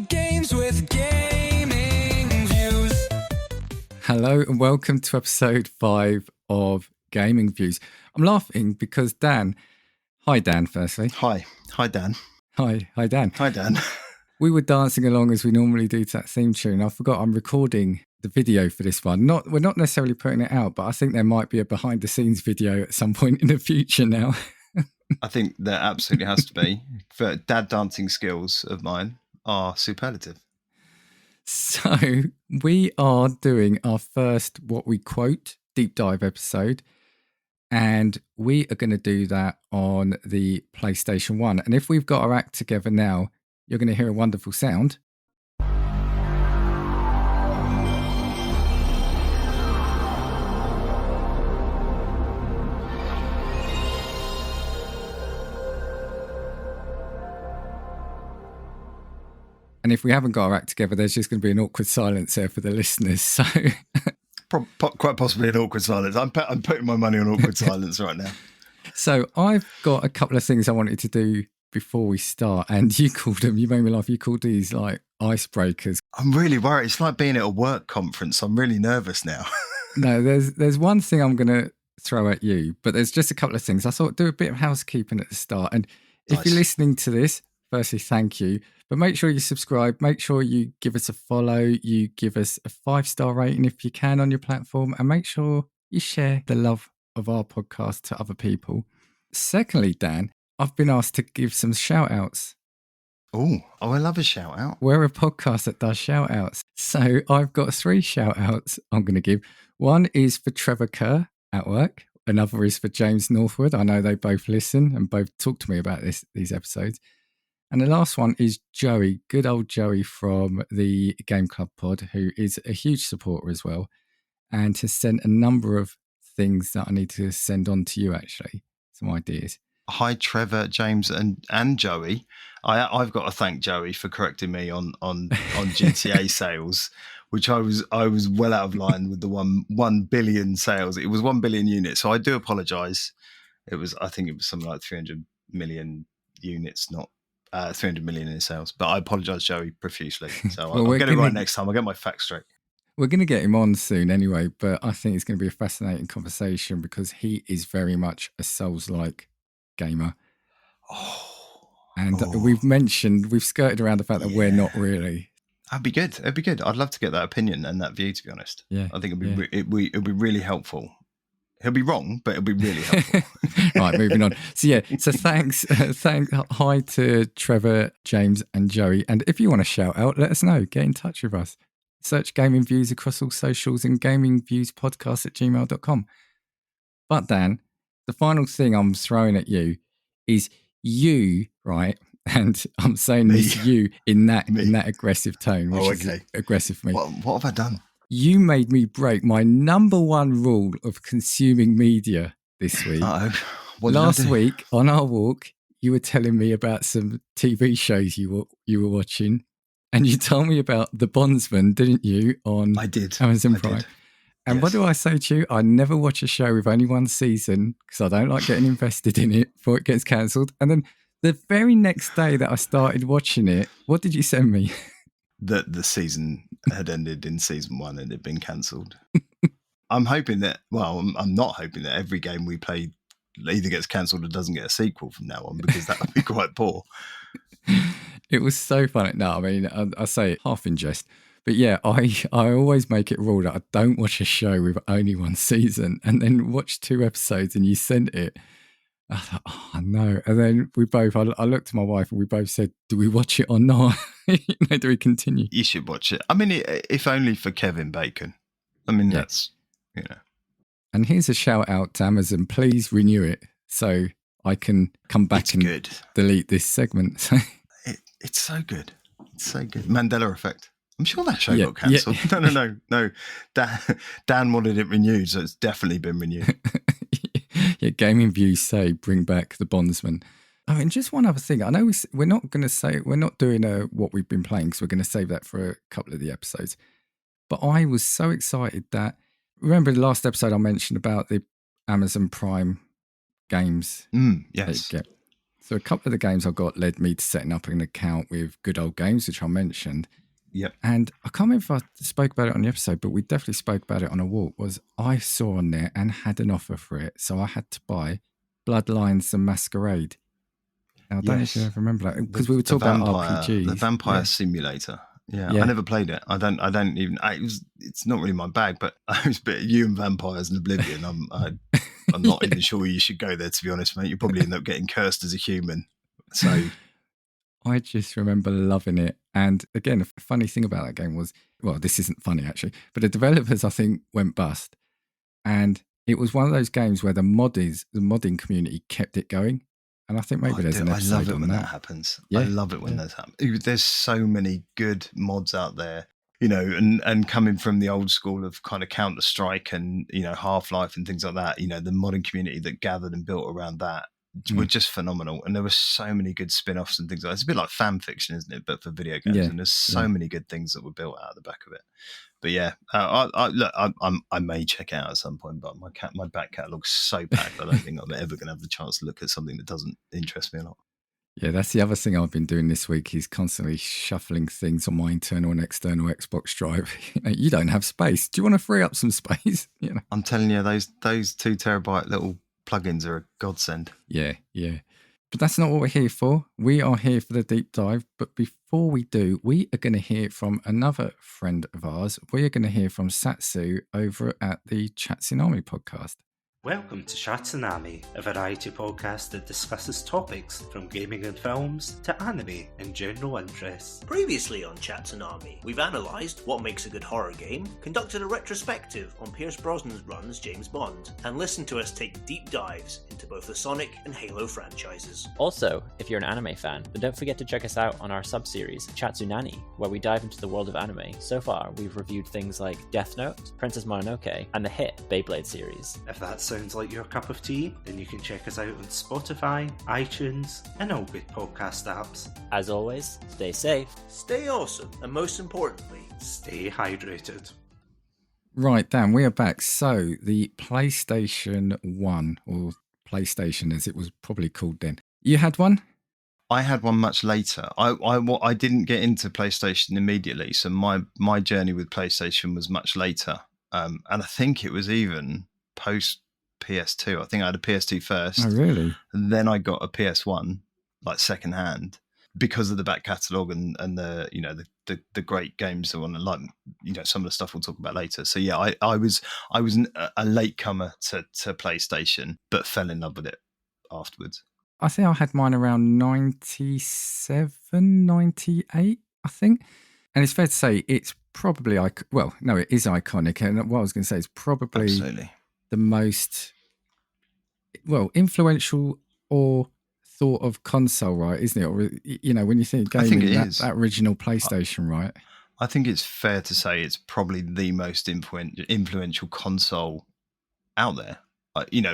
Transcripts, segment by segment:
games with gaming views. Hello and welcome to episode 5 of Gaming Views. I'm laughing because Dan, hi Dan firstly. Hi Dan. Hi Dan. Hi Dan. We were dancing along as we normally do to that theme tune. I forgot I'm recording the video for this one. We're not necessarily putting it out, but I think there might be a behind the scenes video at some point in the future now. I think there absolutely has to be. For dad dancing skills of mine are superlative. So we are doing our first what we quote deep dive episode, and we are going to do that on the PlayStation 1. And if we've got our act together now, you're going to hear a wonderful sound. And if we haven't got our act together, there's just going to be an awkward silence there for the listeners. So, quite possibly an awkward silence. I'm putting my money on awkward silence right now. So I've got a couple of things I wanted to do before we start, and you called them. You made me laugh. You called these like icebreakers. I'm really worried. It's like being at a work conference. I'm really nervous now. No, there's one thing I'm going to throw at you, but there's just a couple of things. I thought do a bit of housekeeping at the start, and if you're listening to this, firstly, thank you. But make sure you subscribe. Make sure you give us a follow. You give us a 5-star rating if you can on your platform. And make sure you share the love of our podcast to other people. Secondly, Dan, I've been asked to give some shout outs. Oh, I love a shout out. We're a podcast that does shout outs. So I've got 3 shout outs I'm going to give. One is for Trevor Kerr at work. Another is for James Northwood. I know they both listen and both talk to me about these episodes. And the last one is Joey, good old Joey from the Game Club pod, who is a huge supporter as well, and has sent a number of things that I need to send on to you, actually, some ideas. Hi, Trevor, James, and Joey. I've got to thank Joey for correcting me on GTA sales, which I was well out of line with the 1 billion sales. It was 1 billion units, so I do apologise. I think it was something like 300 million units, not 300 million in sales, but I apologise, Joey, profusely. So I'll get it right next time. I'll get my facts straight. We're going to get him on soon anyway, but I think it's going to be a fascinating conversation because he is very much a Souls-like gamer. We've skirted around the fact that we're not really. That'd be good. It'd be good. I'd love to get that opinion and that view, to be honest. Yeah. I think it'd be really helpful. He'll be wrong, but it'll be really helpful. Right, moving on. So thanks. Hi to Trevor, James and Joey. And if you want to shout out, let us know. Get in touch with us. Search Gaming Views across all socials and gamingviewspodcast@gmail.com. But Dan, the final thing I'm throwing at you is you, right? And I'm saying this you in that aggressive tone, which is aggressive for me. What have I done? You made me break my number 1 rule of consuming media this week. Last week on our walk, you were telling me about some TV shows you were watching, and you told me about The Bondsman, didn't you? I did. Amazon Prime. Did. And what do I say to you? I never watch a show with only 1 season because I don't like getting invested in it before it gets cancelled. And then the very next day that I started watching it, what did you send me? That the season had ended in season 1 and had been cancelled. I'm hoping that, I'm not hoping that every game we play either gets cancelled or doesn't get a sequel from now on, because that would be quite poor. It was so funny. No, I mean, I say it half in jest. But yeah, I always make it a rule that I don't watch a show with only 1 season and then watch 2 episodes and you sent it. I thought, oh no. And then I looked at my wife and we both said, do we watch it or not? Do we continue? You should watch it. I mean, if only for Kevin Bacon. I mean, that's, And here's a shout out to Amazon. Please renew it so I can come back delete this segment. It's so good. It's so good. Mandela Effect. I'm sure that show got cancelled. Yeah. No. Dan wanted it renewed, so it's definitely been renewed. Yeah, Gaming Views say bring back The Bondsman. Oh, and just one other thing. I know we're not going to say, we're not doing what we've been playing because we're going to save that for a couple of the episodes. But I was so excited that, remember the last episode I mentioned about the Amazon Prime games? Yes. So a couple of the games I got led me to setting up an account with Good Old Games, which I mentioned. Yep. And I can't remember if I spoke about it on the episode, but we definitely spoke about it on a walk, was I saw on there and had an offer for it. So I had to buy Bloodlines The Masquerade. Now, I don't know if you Yes. ever remember that, because we were talking about RPGs. The Vampire Yeah. Simulator. Yeah, Yeah. I never played it. I don't even. It's not really my bag. But I was a bit you and vampires and Oblivion. I'm not even sure you should go there. To be honest, mate, you probably end up getting cursed as a human. So I just remember loving it. And again, a funny thing about that game was, well, this isn't funny actually, but the developers, I think, went bust. And it was one of those games where the modding community kept it going. And I think maybe there's an episode I love it on when that. that happens. Yeah, I love it when that happens. There's so many good mods out there, and coming from the old school of kind of Counter-Strike and, Half-Life and things like that, the modding community that gathered and built around that were just phenomenal. And there were so many good spin-offs and things like that. It's a bit like fan fiction, isn't it? But for video games. Yeah, and there's so many good things that were built out of the back of it. But yeah, I may check it out at some point, but my back catalogue's so packed, I don't think I'm ever going to have the chance to look at something that doesn't interest me a lot. Yeah, that's the other thing I've been doing this week is constantly shuffling things on my internal and external Xbox drive. You don't have space. Do you want to free up some space? I'm telling you, those 2 terabyte little plugins are a godsend. Yeah. But that's not what we're here for. We are here for the deep dive. But before we do, we are going to hear from another friend of ours. We are going to hear from Satsu over at the Chatsunami podcast. Welcome to Chatsunami, a variety podcast that discusses topics from gaming and films to anime and general interests. Previously on Chatsunami, we've analysed what makes a good horror game, conducted a retrospective on Pierce Brosnan's run as James Bond, and listened to us take deep dives into both the Sonic and Halo franchises. Also, if you're an anime fan, then don't forget to check us out on our sub-series, Chatsunani, where we dive into the world of anime. So far, we've reviewed things like Death Note, Princess Mononoke, and the hit Beyblade series. If that sounds like your cup of tea, then you can check us out on Spotify, iTunes, and all good podcast apps. As always, stay safe, Stay awesome, and most importantly, Stay hydrated. Right, Dan, we are back. So the PlayStation 1, or PlayStation as it was probably called then. You had one? I had one much later. I didn't get into PlayStation immediately, so my journey with PlayStation was much later. And I think it was even post PS2. I think I had a PS2 first. Oh, really? And then I got a PS1, like second hand, because of the back catalogue and the the great games that one, like some of the stuff we'll talk about later. So yeah, I was a latecomer to PlayStation, but fell in love with it afterwards. I think I had mine around 97, 98, I think. And it's fair to say it's probably, it is iconic. And what I was going to say is probably Absolutely the most, influential or thought of console, right? Isn't it? Or, when you think gaming, I think it is. That original PlayStation, right? I think it's fair to say it's probably the most influential console out there.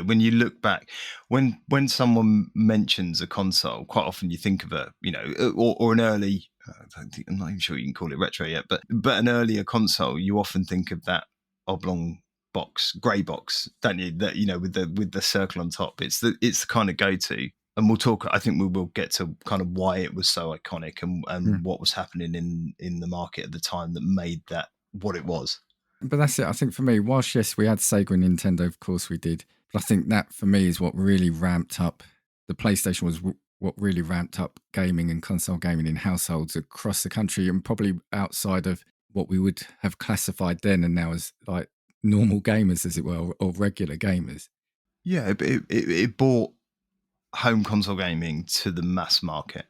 When you look back, when someone mentions a console, quite often you think of or an early, I'm not even sure you can call it retro yet, but an earlier console, you often think of that oblong box, grey box, don't you? That with the circle on top. It's the kind of go-to. And we'll talk. I think we will get to kind of why it was so iconic and what was happening in the market at the time that made that what it was. But that's it. I think for me, whilst yes, we had Sega and Nintendo, of course we did. But I think that for me is what really ramped up. The PlayStation was what really ramped up gaming and console gaming in households across the country and probably outside of what we would have classified then and now as like normal gamers, as it were, or regular gamers. Yeah, it brought home console gaming to the mass market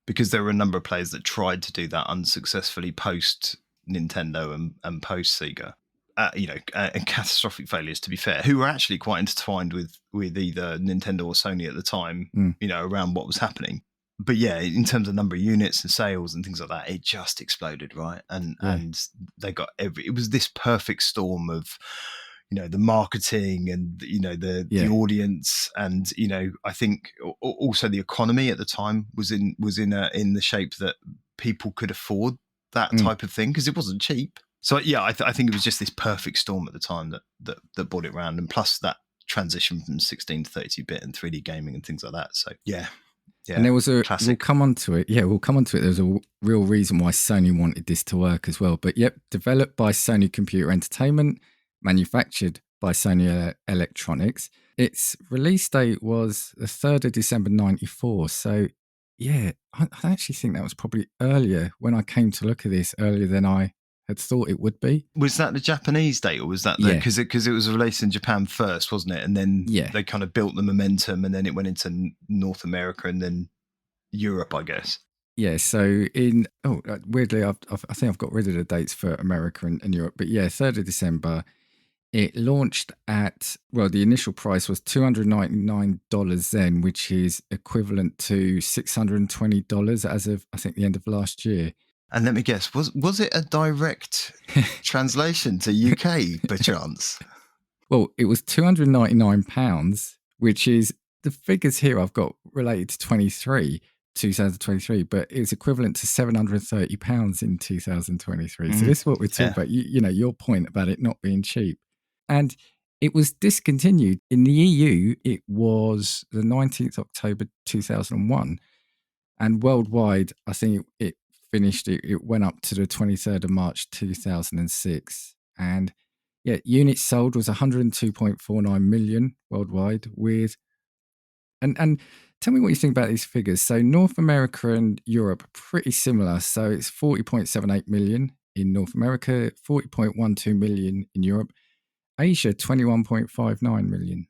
because there were a number of players that tried to do that unsuccessfully post Nintendo and post Sega, and catastrophic failures, to be fair, who were actually quite intertwined with either Nintendo or Sony at the time, around what was happening. But yeah, in terms of number of units and sales and things like that, it just exploded, right? And they got it was this perfect storm of the marketing and the audience, and I think also the economy at the time was in the shape that people could afford that type of thing because it wasn't cheap. So yeah, I think it was just this perfect storm at the time that brought it around, and plus that transition from 16 to 32-bit and 3D gaming and things like that. So yeah. And there was classic. we'll come on to it. Yeah, we'll come on to it. There's a real reason why Sony wanted this to work as well. But yep, developed by Sony Computer Entertainment, manufactured by Sony Electronics. Its release date was the 3rd of December 94. So yeah, I actually think that was probably earlier when I came to look at this, earlier than I had thought it would be. Was that the Japanese date, or was that because it was released in Japan first, wasn't it? And then they kind of built the momentum, and then it went into North America and then Europe, I guess. Yeah, so weirdly, I think I've got rid of the dates for America and Europe, but yeah, 3rd of December. It launched at, well, the initial price was $299 then, which is equivalent to $620 as of, I think, the end of last year. And let me guess, was it a direct translation to UK, perchance? Well, it was £299, which is, the figures here I've got related to 2023, but it's equivalent to £730 in 2023. So this is what we're talking about. You know, your point about it not being cheap. And it was discontinued. In the EU, it was the 19th October 2001. And worldwide, I think it finished, it went up to the 23rd of March 2006. And yeah, units sold was 102.49 million worldwide with... And tell me what you think about these figures. So North America and Europe are pretty similar. So it's 40.78 million in North America, 40.12 million in Europe. Asia, 21.59 million.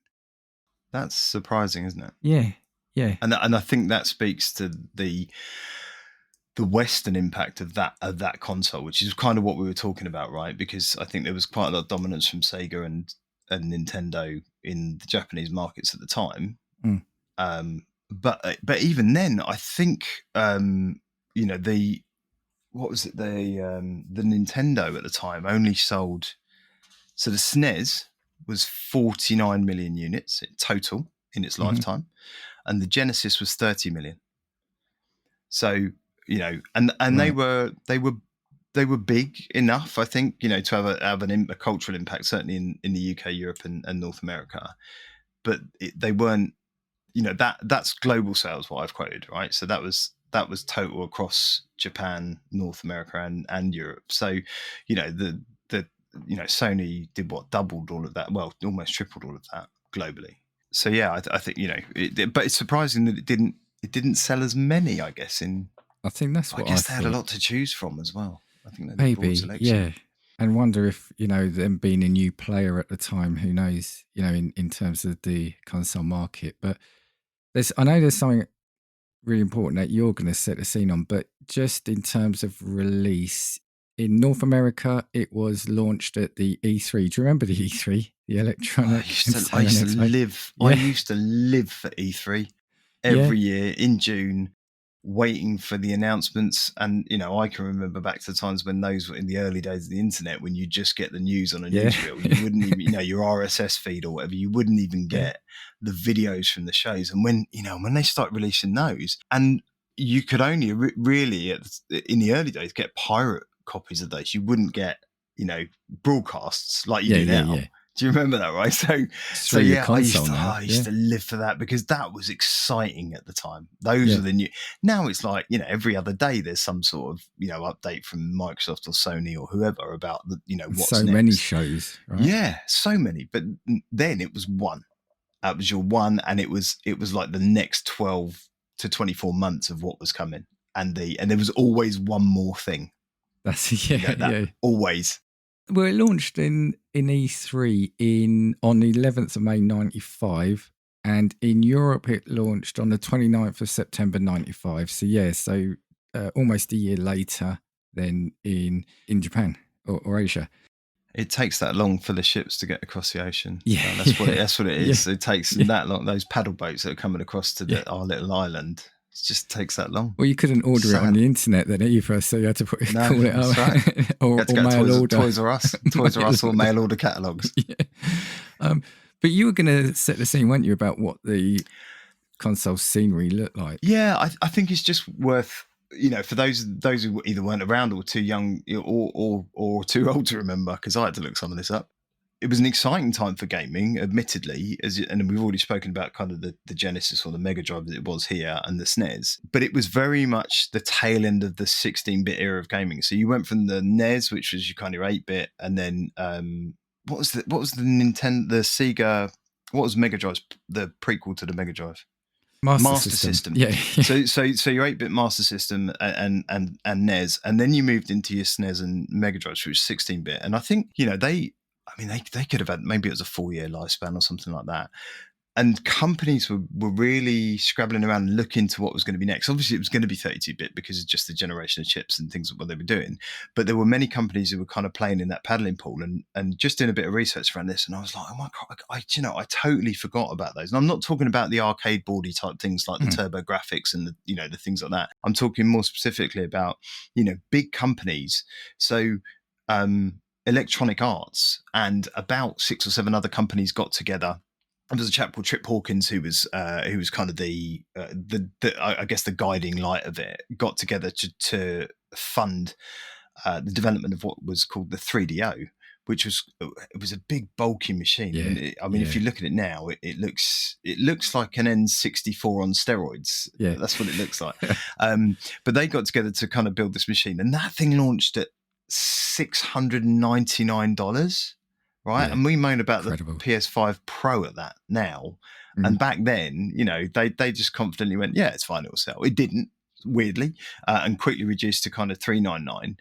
That's surprising, isn't it? Yeah, yeah. And I think that speaks to the Western impact of that console, which is kind of what we were talking about, right? Because I think there was quite a lot of dominance from Sega and Nintendo in the Japanese markets at the time. But even then, I think the Nintendo at the time only sold. So the SNES was 49 million units in total in its lifetime, and the Genesis was 30 million. So, you know, and right. they were big enough, I think, you know, to have a cultural impact, certainly in the UK, Europe, and North America. But they weren't, you know, that's global sales, what I've quoted, right? So that was total across Japan, North America, and Europe. So, you know, Sony did doubled all of that, well, almost tripled all of that globally. So yeah, I think, you know, but it's surprising that it didn't sell as many, I guess. I think that's what I guess they had a lot to choose from as well. I think they maybe, yeah. And wonder if, you know, them being a new player at the time, who knows, you know, in terms of the console market. But I know there's something really important that you're going to set the scene on, but just in terms of release, in North America, it was launched at the E3. Do you remember the E3? The Electronic. I used to live for E3 every year in June, waiting for the announcements. And, you know, I can remember back to the times when those were in the early days of the internet, when you just get the news on a newsreel. You wouldn't even, you know, your RSS feed or whatever, you wouldn't even get the videos from the shows. And when they start releasing those, and you could only really, in the early days, get pirate copies of those. You wouldn't get, you know, broadcasts like you do now. Yeah. Do you remember that, right? So yeah, I used to live for that because that was exciting at the time. Those are the new. Now it's like, you know, every other day there's some sort of, you know, update from Microsoft or Sony or whoever about the, you know, what's so next. Many shows, right? Yeah, so many. But then it was one. That was your one, and it was like the next 12 to 24 months of what was coming, and there was always one more thing. That's always. Well, it launched in E3 on the 11th of May 95, and in Europe it launched on the 29th of September 95. So almost a year later than in Japan or Asia. It takes that long for the ships to get across the ocean. Yeah, that's what it is. Yeah. It takes that long. Those paddle boats that are coming across to our little island. It just takes that long. Well, you couldn't order it on the internet then either, so you had to call it up. Right. or mail order. Toys R Us or mail order catalogues. Yeah. But you were going to set the scene, weren't you, about what the console scenery looked like? Yeah, I think it's just worth, you know, for those who either weren't around or too young or too old to remember, because I had to look some of this up. it was an exciting time for gaming, admittedly, and we've already spoken about kind of the Genesis or the Mega Drive that it was here and the SNES, but it was very much the tail end of the 16-bit era of gaming. So you went from the NES, which was your kind of 8-bit, and then what was the Nintendo, the Sega, what was Mega Drive, the prequel to the Mega Drive? Master System. Yeah. So your 8-bit Master System and NES, and then you moved into your SNES and Mega Drive, which was 16-bit. And I think, they could have had, maybe it was a 4-year lifespan or something like that. And companies were really scrabbling around and looking to what was going to be next. Obviously, it was going to be 32-bit because of just the generation of chips and things what they were doing. But there were many companies who were kind of playing in that paddling pool, and just doing a bit of research around this. And I was like, oh my God, I totally forgot about those. And I'm not talking about the arcade boardy type things like the turbo graphics and the things like that. I'm talking more specifically about, big companies. So, Electronic Arts and about 6 or 7 other companies got together. And there's a chap called Trip Hawkins who was kind of the I guess the guiding light of it. Got together to fund the development of what was called the 3DO, which was a big bulky machine. Yeah, And if you look at it now, it looks like an N64 on steroids. Yeah, that's what it looks like. But they got together to kind of build this machine, and that thing launched at $699. Right. Yeah, and we moan about incredible. The PS5 Pro at that now. And back then, they just confidently went, yeah, it's fine, it'll sell. It didn't, weirdly, and quickly reduced to kind of $399,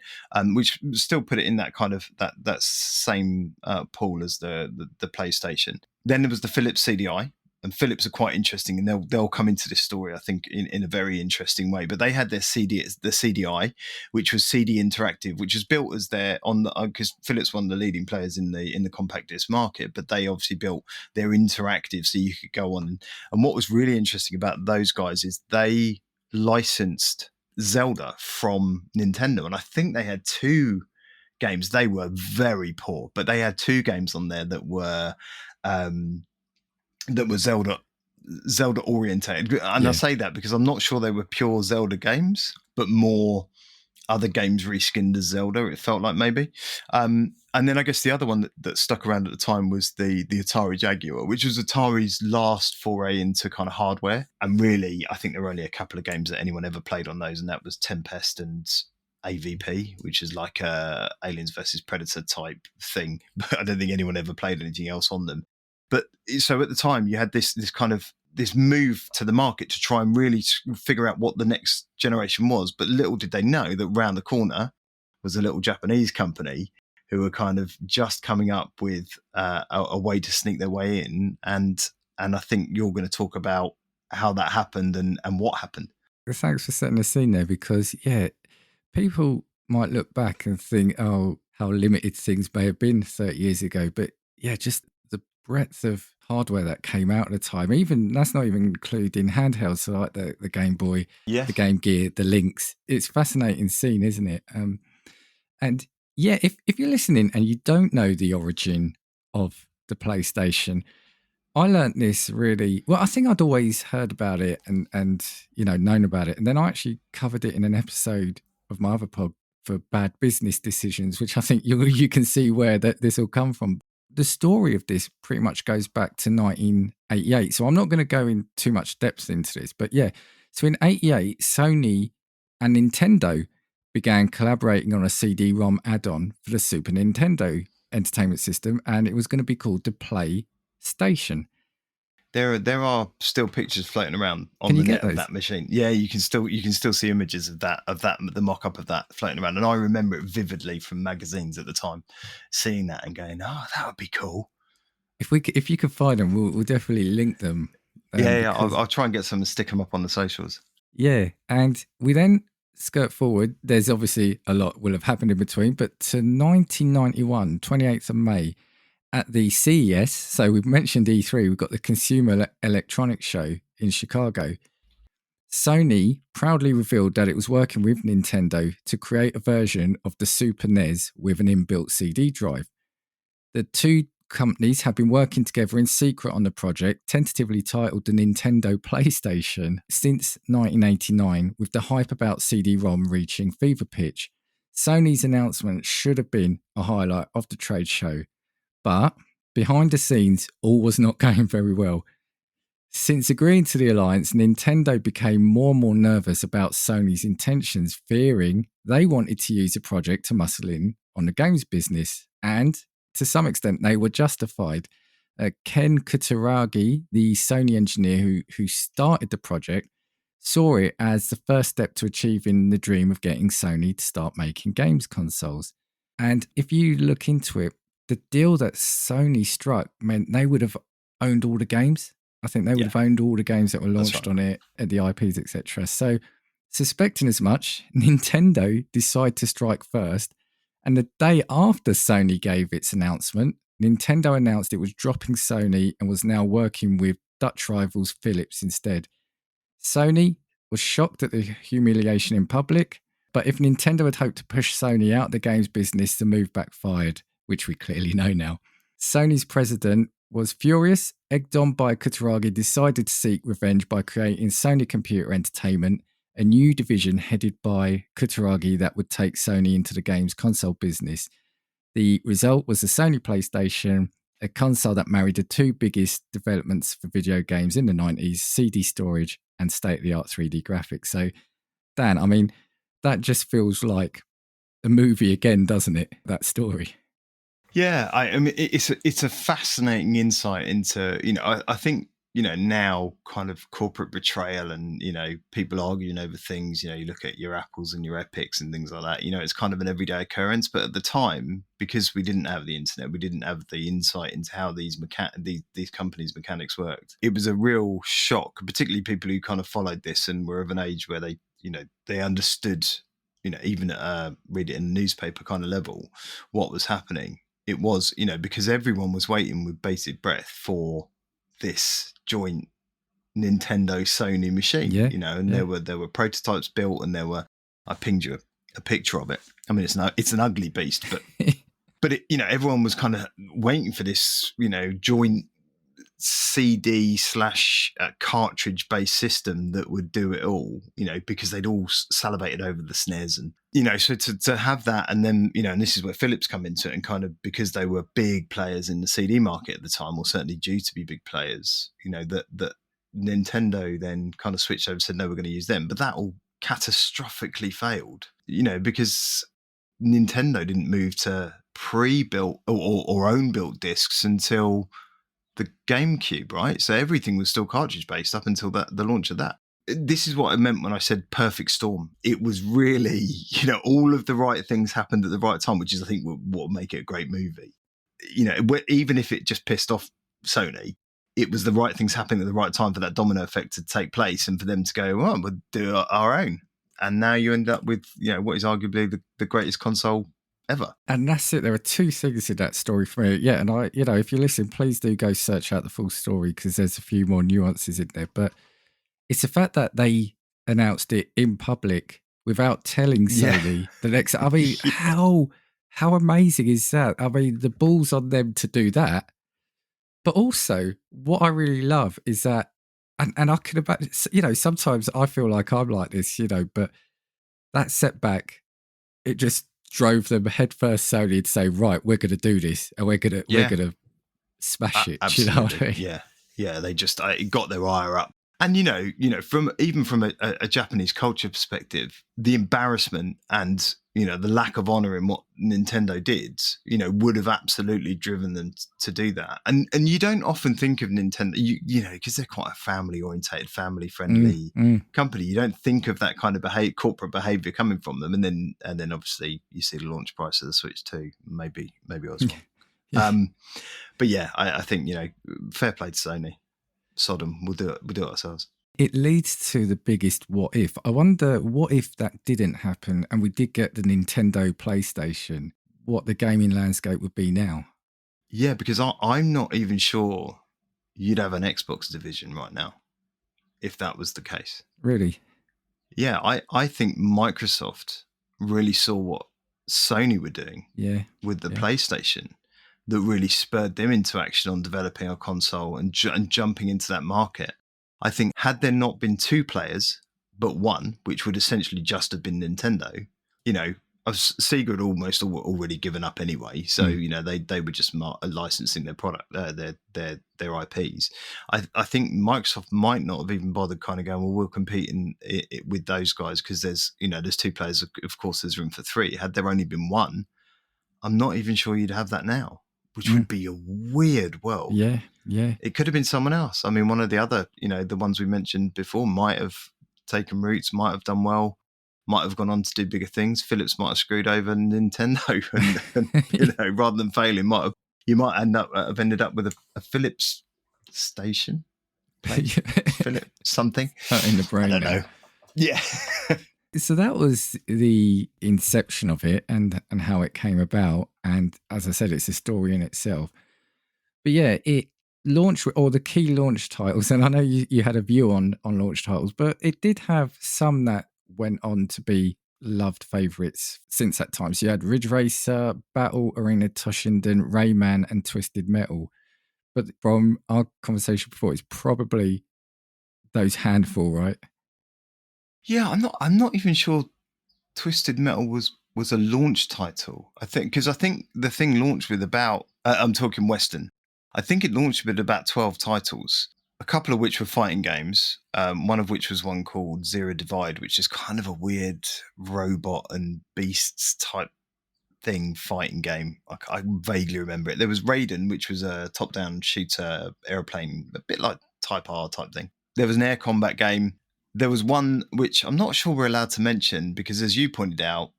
which still put it in that kind of that same pool as the PlayStation. Then there was the Philips CDI. And Philips are quite interesting, and they'll come into this story, I think, in a very interesting way. But they had their the CDI, which was CD Interactive, which was built as because Philips one of the leading players in the compact disc market. But they obviously built their interactive, so you could go on. And what was really interesting about those guys is they licensed Zelda from Nintendo, and I think they had 2 games. They were very poor, but they had 2 games on there that were Zelda orientated. And I say that because I'm not sure they were pure Zelda games, but more other games reskinned as Zelda, it felt like maybe. And then I guess the other one that stuck around at the time was the Atari Jaguar, which was Atari's last foray into kind of hardware. And really, I think there were only a couple of games that anyone ever played on those, and that was Tempest and AVP, which is like a Aliens versus Predator type thing. But I don't think anyone ever played anything else on them. But so at the time, you had this kind of this move to the market to try and really figure out what the next generation was. But little did they know that round the corner was a little Japanese company who were kind of just coming up with a way to sneak their way in. And I think you're going to talk about how that happened and what happened. Thanks for setting the scene there, because, people might look back and think, oh, how limited things may have been 30 years ago. But, just the breadth of hardware that came out at the time, even that's not even including handhelds, so like the Game Boy, the Game Gear, the Lynx. It's fascinating scene, isn't it? And if you're listening and you don't know the origin of the PlayStation, I learnt this really well. I think I'd always heard about it and known about it, and then I actually covered it in an episode of my other pod for Bad Business Decisions, which I think you can see where this will come from. The story of this pretty much goes back to 1988. So I'm not going to go in too much depth into this, but so in 88, Sony and Nintendo began collaborating on a CD-ROM add-on for the Super Nintendo Entertainment System, and it was going to be called the PlayStation. There are still pictures floating around on the net of that machine. Yeah, you can still see images of that the mock-up of that floating around, and I remember it vividly from magazines at the time, seeing that and going, "Oh, that would be cool." If you can find them, we'll definitely link them. I'll try and get some and stick them up on the socials. Yeah, and we then skirt forward. There's obviously a lot will have happened in between, but to 1991, 28th of May. At the CES, so we've mentioned E3, we've got the Consumer Electronics Show in Chicago. Sony proudly revealed that it was working with Nintendo to create a version of the Super NES with an inbuilt CD drive. The 2 companies have been working together in secret on the project, tentatively titled the Nintendo PlayStation, since 1989, with the hype about CD-ROM reaching fever pitch. Sony's announcement should have been a highlight of the trade show, But behind the scenes, all was not going very well. Since agreeing to the alliance, Nintendo became more and more nervous about Sony's intentions, fearing they wanted to use the project to muscle in on the games business. And to some extent, they were justified. Ken Kutaragi, the Sony engineer who started the project, saw it as the first step to achieving the dream of getting Sony to start making games consoles. And if you look into it, the deal that Sony struck meant they would have owned all the games. I think they would have owned all the games that were launched on it, and the IPs, etc. So, suspecting as much, Nintendo decided to strike first. And the day after Sony gave its announcement, Nintendo announced it was dropping Sony and was now working with Dutch rivals Philips instead. Sony was shocked at the humiliation in public, but if Nintendo had hoped to push Sony out of the games business, the move backfired, which we clearly know now. Sony's president was furious. Egged on by Kutaragi, decided to seek revenge by creating Sony Computer Entertainment, a new division headed by Kutaragi that would take Sony into the games console business. The result was the Sony PlayStation, a console that married the two biggest developments for video games in the 90s, CD storage and state-of-the-art 3D graphics. So, Dan, I mean, that just feels like a movie again, doesn't it, that story? Yeah, I mean, it's a fascinating insight into, I think, now kind of corporate betrayal and, people arguing over things, you look at your Apples and your Epics and things like that, it's kind of an everyday occurrence. But at the time, because we didn't have the internet, we didn't have the insight into how these companies' mechanics worked. It was a real shock, particularly people who kind of followed this and were of an age where they understood, even at read it in a newspaper kind of level, what was happening. It was, because everyone was waiting with bated breath for this joint Nintendo Sony machine, there were prototypes built, and I pinged you a picture of it. I mean, it's an ugly beast, but everyone was kind of waiting for this, joint CD / cartridge based system that would do it all, because they'd all salivated over the SNES, and so to have that, and then and this is where Philips come into it, and kind of because they were big players in the CD market at the time, or certainly due to be big players, that Nintendo then kind of switched over and said no, we're going to use them, but that all catastrophically failed, because Nintendo didn't move to pre-built or own built discs until the GameCube, right? So everything was still cartridge based up until the launch of that. This is what I meant when I said perfect storm. It was really, all of the right things happened at the right time, which is, I think, what would make it a great movie. Even if it just pissed off Sony, it was the right things happening at the right time for that domino effect to take place and for them to go, well, we'll do our own. And now you end up with, what is arguably the greatest console ever. And that's it. There are two things in that story for me. Yeah, and if you listen, please do go search out the full story, because there's a few more nuances in there. But it's the fact that they announced it in public without telling Sony the next. I mean, how amazing is that? I mean, the ball's on them to do that. But also, what I really love is that, and I can imagine, sometimes I feel like I'm like this, but that setback, it just drove them headfirst Sony to say, right, we're going to do this, and we're going to smash it. Absolutely. Do you know what I mean? Yeah. They just got their ire up, and from a Japanese culture perspective, the embarrassment and the lack of honor in what Nintendo did, would have absolutely driven them to do that. And you don't often think of Nintendo, because they're quite a family-orientated, family-friendly company. You don't think of that kind of corporate behavior coming from them. And then obviously you see the launch price of the Switch too. Maybe I was wrong. But yeah, I think fair play to Sony. Sodom, we'll do it ourselves. It leads to the biggest what if. I wonder, what if that didn't happen and we did get the Nintendo PlayStation, what the gaming landscape would be now? Yeah, because I'm not even sure you'd have an Xbox division right now if that was the case. Really? Yeah, I think Microsoft really saw what Sony were doing with the PlayStation, that really spurred them into action on developing a console and jumping into that market. I think had there not been two players, but one, which would essentially just have been Nintendo, Sega had almost already given up anyway, so they were just licensing their product, their IPs. I think Microsoft might not have even bothered kind of going, well, we'll compete with those guys because there's 2 players. Of course, there's room for 3. Had there only been 1, I'm not even sure you'd have that now, which would be a weird world. Yeah. It could have been someone else. I mean, one of the other, the ones we mentioned before might have taken roots, might have done well, might have gone on to do bigger things. Philips might have screwed over Nintendo, and rather than failing, you might have ended up with a Philips station, Philips something in the brain. I don't know. Yeah. So that was the inception of it and how it came about. And as I said, it's a story in itself. But yeah, it launched, or the key launch titles, and I know you had a view on launch titles, but it did have some that went on to be loved favourites since that time. So you had Ridge Racer, Battle Arena Toshinden, Rayman, and Twisted Metal. But from our conversation before, it's probably those handful, right? Yeah, I'm not even sure Twisted Metal was a launch title. I think the thing launched with about I'm talking Western. I think it launched with about 12 titles, a couple of which were fighting games. One of which was one called Zero Divide, which is kind of a weird robot and beasts type thing fighting game. I vaguely remember it. There was Raiden, which was a top-down shooter airplane, a bit like Type R type thing. There was an air combat game. There was one which I'm not sure we're allowed to mention because, as you pointed out,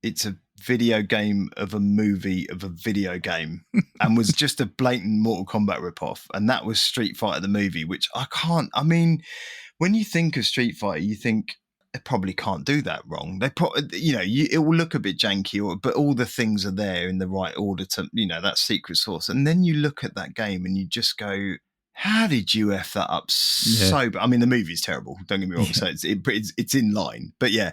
it's a video game of a movie of a video game and was just a blatant Mortal Kombat ripoff. And that was Street Fighter the movie, which I mean, when you think of Street Fighter, you think it probably can't do that wrong. They probably, it will look a bit janky, but all the things are there in the right order to, that secret sauce. And then you look at that game and you just go, how did you F that up so bad? I mean, the movie's terrible, don't get me wrong, so it's in line. But yeah,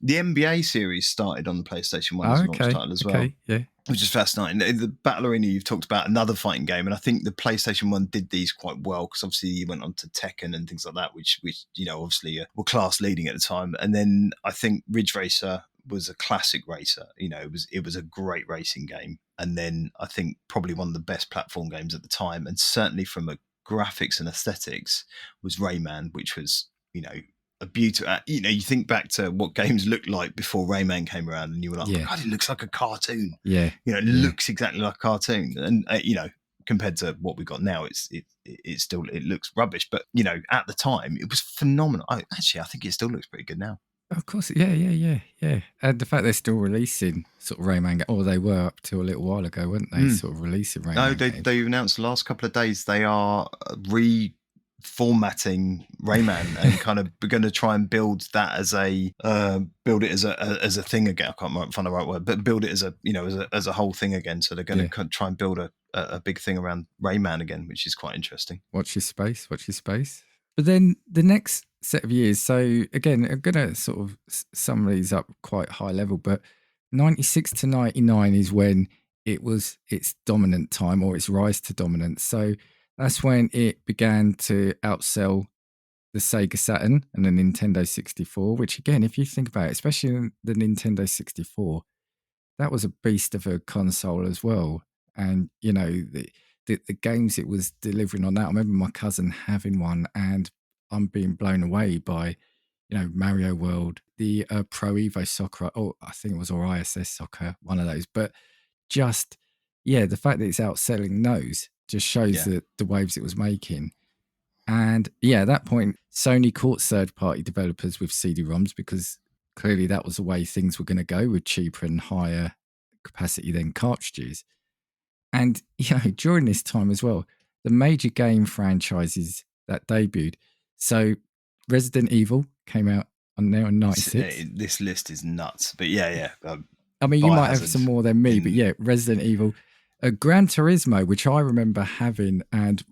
the NBA series started on the PlayStation 1 as a launch title as well. Yeah. Which is fascinating. The Battle Arena you've talked about, another fighting game, and I think the PlayStation 1 did these quite well because obviously you went on to Tekken and things like that, which obviously were class leading at the time. And then I think Ridge Racer was a classic racer. It was a great racing game. And then I think probably one of the best platform games at the time, and certainly from a graphics and aesthetics, was Rayman, which was a beauty. You think back to what games looked like before Rayman came around, and you were like, "Oh God, it looks like a cartoon." Yeah, it looks exactly like a cartoon, and compared to what we got now, it still looks rubbish. But at the time, it was phenomenal. I think it still looks pretty good now. Of course, yeah. And the fact they're still releasing sort of Rayman, or they were up till a little while ago, weren't they? Sort of releasing Rayman. No, they announced the last couple of days they are reformatting Rayman and kind of going to try and build that as a thing again. I can't find the right word, but build it as a whole thing again. So they're going to try and build a big thing around Rayman again, which is quite interesting. Watch your space. But then the next set of years, so again, I'm going to sort of sum these up quite high level, but 96 to 99 is when it was its dominant time, or its rise to dominance. So that's when it began to outsell the Sega Saturn and the Nintendo 64, which again, if you think about it, especially the Nintendo 64, that was a beast of a console as well. And, the games it was delivering on that, I remember my cousin having one and I'm being blown away by, Mario World, the Pro Evo Soccer, I think it was, or ISS Soccer, one of those. But just, the fact that it's outselling those just shows the waves it was making. And at that point, Sony caught third-party developers with CD-ROMs because clearly that was the way things were going to go, with cheaper and higher capacity than cartridges. And, during this time as well, the major game franchises that debuted. So Resident Evil came out on there in 96. This list is nuts, but yeah. I mean, you might have some more than me, but Resident Evil. Gran Turismo, which I remember having, and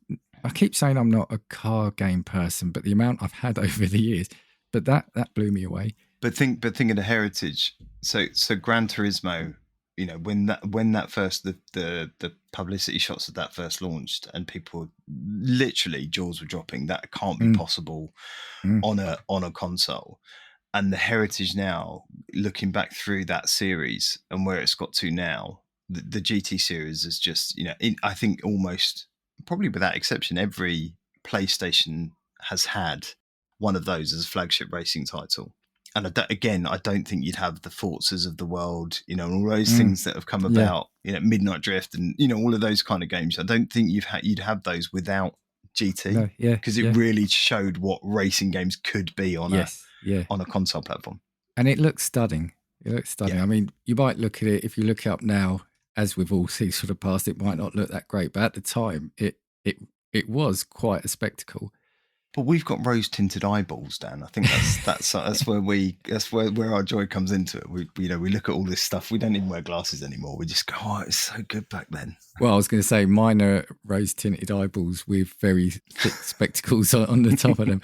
I keep saying I'm not a car game person, but the amount I've had over the years, but that blew me away. But think of the heritage. So Gran Turismo, when that first the publicity shots of that first launched, and people literally jaws were dropping. That can't be possible on a console. and the heritage now, looking back through that series and where it's got to now, the GT series is just, I think almost, probably without exception, every PlayStation has had one of those as a flagship racing title. And I don't think you'd have the Forzas of the world, and all those things that have come about, Midnight Drift and, all of those kind of games. I don't think you'd have those without GT, because it really showed what racing games could be on a console platform. And it looks stunning. Yeah. I mean, you might look at it, if you look it up now, as with all things sort of past, it might not look that great, but at the time, it was quite a spectacle. But we've got rose tinted eyeballs, Dan. I think that's where our joy comes into it. We look at all this stuff. We don't even wear glasses anymore. We just go, oh, it's so good back then. Well, I was going to say mine are rose tinted eyeballs with very thick spectacles on the top of them.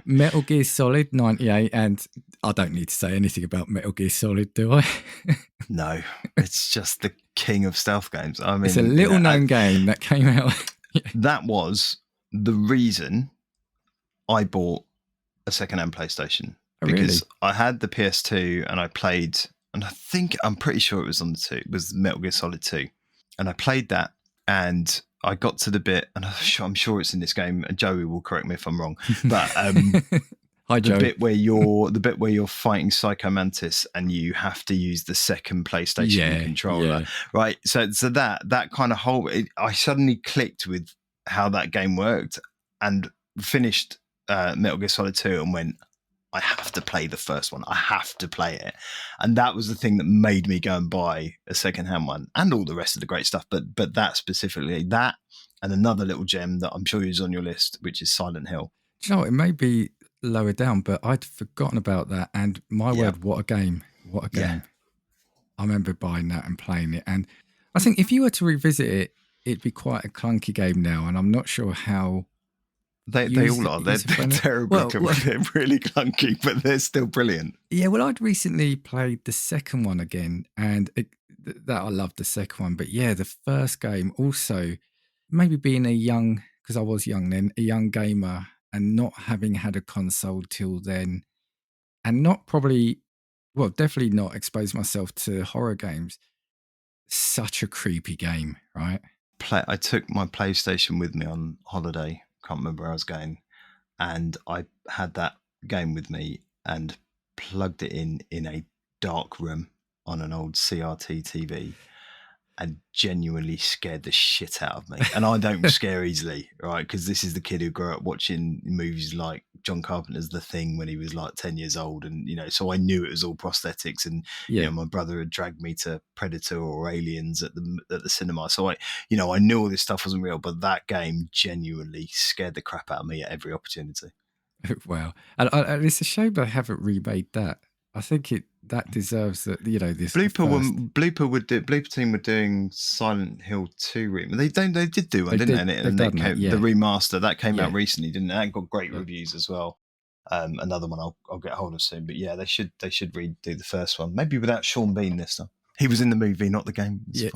Metal Gear Solid 98, and I don't need to say anything about Metal Gear Solid, do I? No, it's just the king of stealth games. I mean, it's a little known game that came out. That was the reason I bought a second-hand PlayStation, because I had the PS2 and I played, and I'm pretty sure it was on the 2. It was Metal Gear Solid 2, and I played that, and I got to the bit, and I'm sure it's in this game, and Joey will correct me if I'm wrong, but Hi, Joey. the bit where you're fighting Psycho Mantis and you have to use the second PlayStation controller, right? So that kind of I suddenly clicked with how that game worked, and finished Metal Gear Solid 2 and went, I have to play the first one. I have to play it. And that was the thing that made me go and buy a secondhand one, and all the rest of the great stuff. But that specifically, that and another little gem that I'm sure is on your list, which is Silent Hill. Do you know what? It may be lower down, but I'd forgotten about that. And my word, what a game. What a game. Yeah. I remember buying that and playing it. And I think if you were to revisit it, it'd be quite a clunky game now. And I'm not sure how... They all are. They're terrible. They're really clunky, but they're still brilliant. Yeah, well, I'd recently played the second one again, and that I loved the second one. But yeah, the first game also, maybe being because I was young then, a young gamer, and not having had a console till then, and definitely not exposed myself to horror games. Such a creepy game, right? I took my PlayStation with me on holiday. Can't remember where I was going, and I had that game with me and plugged it in a dark room on an old CRT TV, and genuinely scared the shit out of me. And I don't scare easily, right? Because this is the kid who grew up watching movies like John Carpenter's The Thing when he was like 10 years old, and so I knew it was all prosthetics. And my brother had dragged me to Predator or Aliens at the cinema, so I knew all this stuff wasn't real. But that game genuinely scared the crap out of me at every opportunity. Wow, and it's a shame I haven't remade that. I think that deserves that. This Blooper team were doing Silent Hill 2 remake. They did do one, didn't they? And the remaster that came out recently, didn't it? That got great reviews as well. Another one I'll get hold of soon. But yeah, they should redo the first one, maybe without Sean Bean this time. He was in the movie, not the game. Yeah.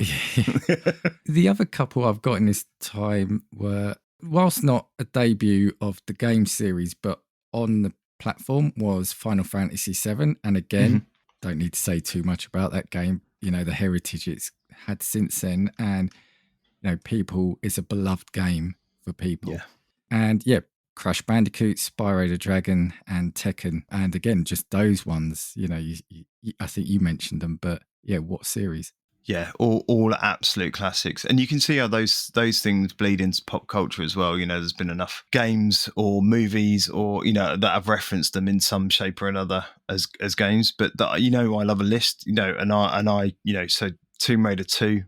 The other couple I've got in this time were, whilst not a debut of the game series, but on the platform, was Final Fantasy VII. And again, don't need to say too much about that game. The heritage it's had since then, and it's a beloved game for people. Yeah. And Crash Bandicoot, Spyro the Dragon, and Tekken. And again, just those ones, I think you mentioned them, but what series? Yeah, all absolute classics. And you can see how those things bleed into pop culture as well. There's been enough games or movies or, that have referenced them in some shape or another as games. But, I love a list, so Tomb Raider 2,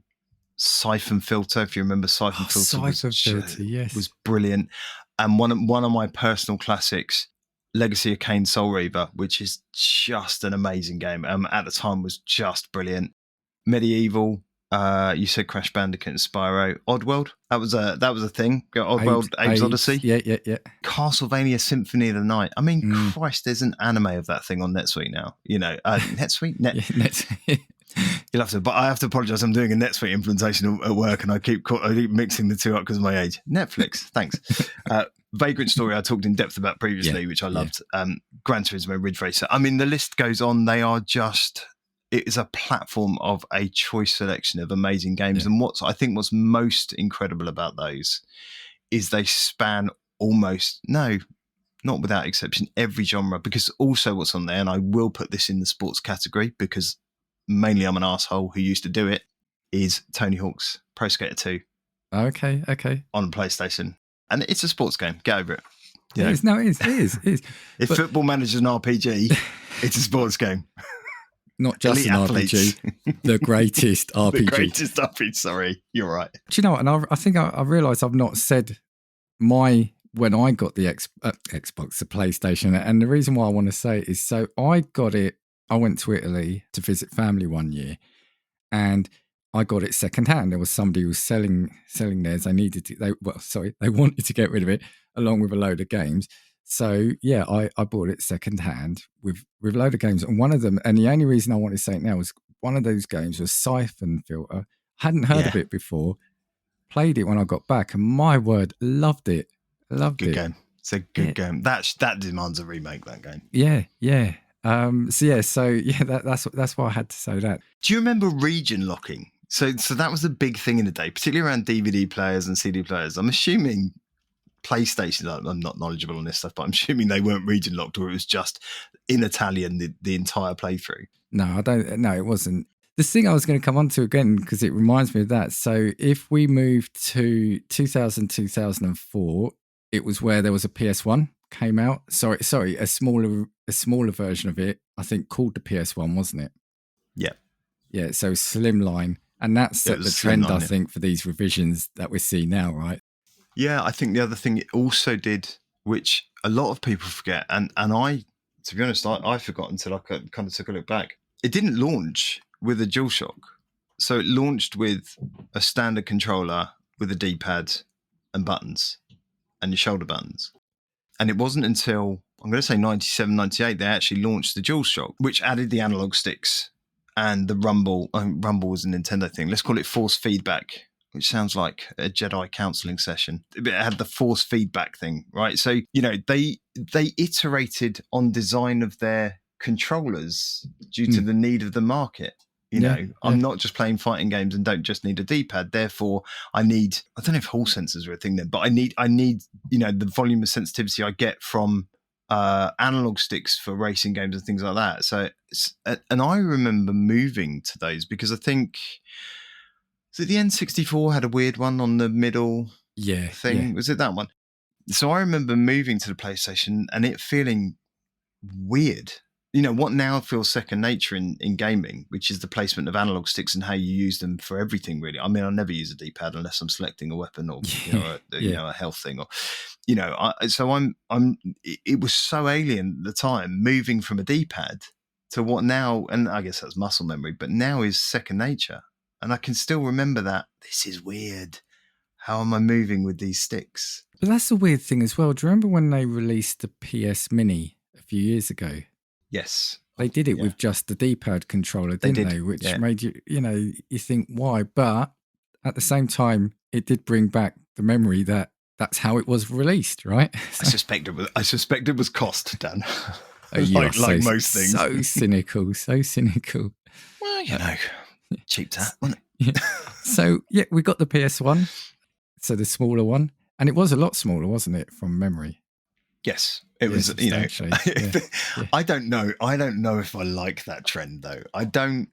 Siphon Filter, if you remember Siphon Filter was brilliant. And one of my personal classics, Legacy of Kain Soul Reaver, which is just an amazing game. At the time was just brilliant. Medieval, you said Crash Bandicoot and Spyro. Oddworld, that was a thing. Oddworld, Abe's Odyssey. Yeah. Castlevania Symphony of the Night. I mean, Christ, there's an anime of that thing on NetSuite now. NetSuite? You'll have to, but I have to apologise. I'm doing a NetSuite implementation at work, and I keep mixing the two up because of my age. Netflix, thanks. Vagrant Story I talked in depth about previously, which I loved. Gran Turismo, Ridge Racer. I mean, the list goes on. They are just. It is a platform of a choice selection of amazing games, and I think what's most incredible about those is they span almost not without exception, every genre, because also what's on there, and I will put this in the sports category because mainly I'm an asshole who used to do it, is Tony Hawk's Pro Skater 2. Okay. On PlayStation. And it's a sports game. Get over it. It is. If Football Manager's an RPG, it's a sports game. Not just Elite an athletes. RPG, the greatest RPG. The greatest RPG, sorry. You're right. Do you know what? And I think I realised I've not said when I got the Xbox, the PlayStation, and the reason why I want to say it is so I got it. I went to Italy to visit family one year, and I got it secondhand. There was somebody who was selling theirs. They wanted to get rid of it along with a load of games. So yeah, I bought it secondhand with a load of games, and one of them, and the only reason I want to say it now was one of those games was Siphon Filter. Hadn't heard of it before. Played it when I got back, and my word, loved it. Good game. It's a good game. That demands a remake. That game. Yeah. That's why I had to say that. Do you remember region locking? So that was a big thing in the day, particularly around DVD players and CD players. I'm assuming PlayStation. I'm not knowledgeable on this stuff, but I'm assuming they weren't region locked, or it was just in Italian the entire playthrough. No, I don't. No, it wasn't. The thing I was going to come on to again, because it reminds me of that. So if we move to 2004, it was where there was a PS1 came out. Sorry, a smaller version of it, I think called the PS1, wasn't it? Yeah. Yeah, so slimline. And that set the trend, I think, for these revisions that we see now, right? Yeah, I think the other thing it also did, which a lot of people forget, and I, to be honest, I forgot until I kind of took a look back. It didn't launch with a DualShock. So it launched with a standard controller with a D-pad and buttons and your shoulder buttons. And it wasn't until, I'm going to say 97, 98, they actually launched the DualShock, which added the analog sticks and the rumble. Rumble was a Nintendo thing. Let's call it force feedback, which sounds like a Jedi counseling session. It had the force feedback thing, right? So, they iterated on design of their controllers due to the need of the market. I'm not just playing fighting games and don't just need a D-pad. Therefore, I don't know if hall sensors are a thing then, but I need, the volume of sensitivity I get from analog sticks for racing games and things like that. So, and I remember moving to those because I think, so the N64 had a weird one on the middle thing. Yeah. Was it that one? So I remember moving to the PlayStation and it feeling weird. What now feels second nature in gaming, which is the placement of analog sticks and how you use them for everything, really. I mean, I never use a D-pad unless I'm selecting a weapon or a health thing, or it was so alien at the time, moving from a D-pad to what now, and I guess that's muscle memory, but now is second nature. And I can still remember that. This is weird. How am I moving with these sticks? But that's a weird thing as well. Do you remember when they released the PS Mini a few years ago? Yes. They did it with just the D-pad controller, didn't they? Which made you, you think, why? But at the same time, it did bring back the memory that that's how it was released, right? I suspect it was cost, Dan. Oh, like most things. So cynical. Well, cheap that, wasn't it? Yeah. So, we got the PS1, so the smaller one. And it was a lot smaller, wasn't it, from memory? Yes, it was, I don't know. I don't know if I like that trend, though. I don't.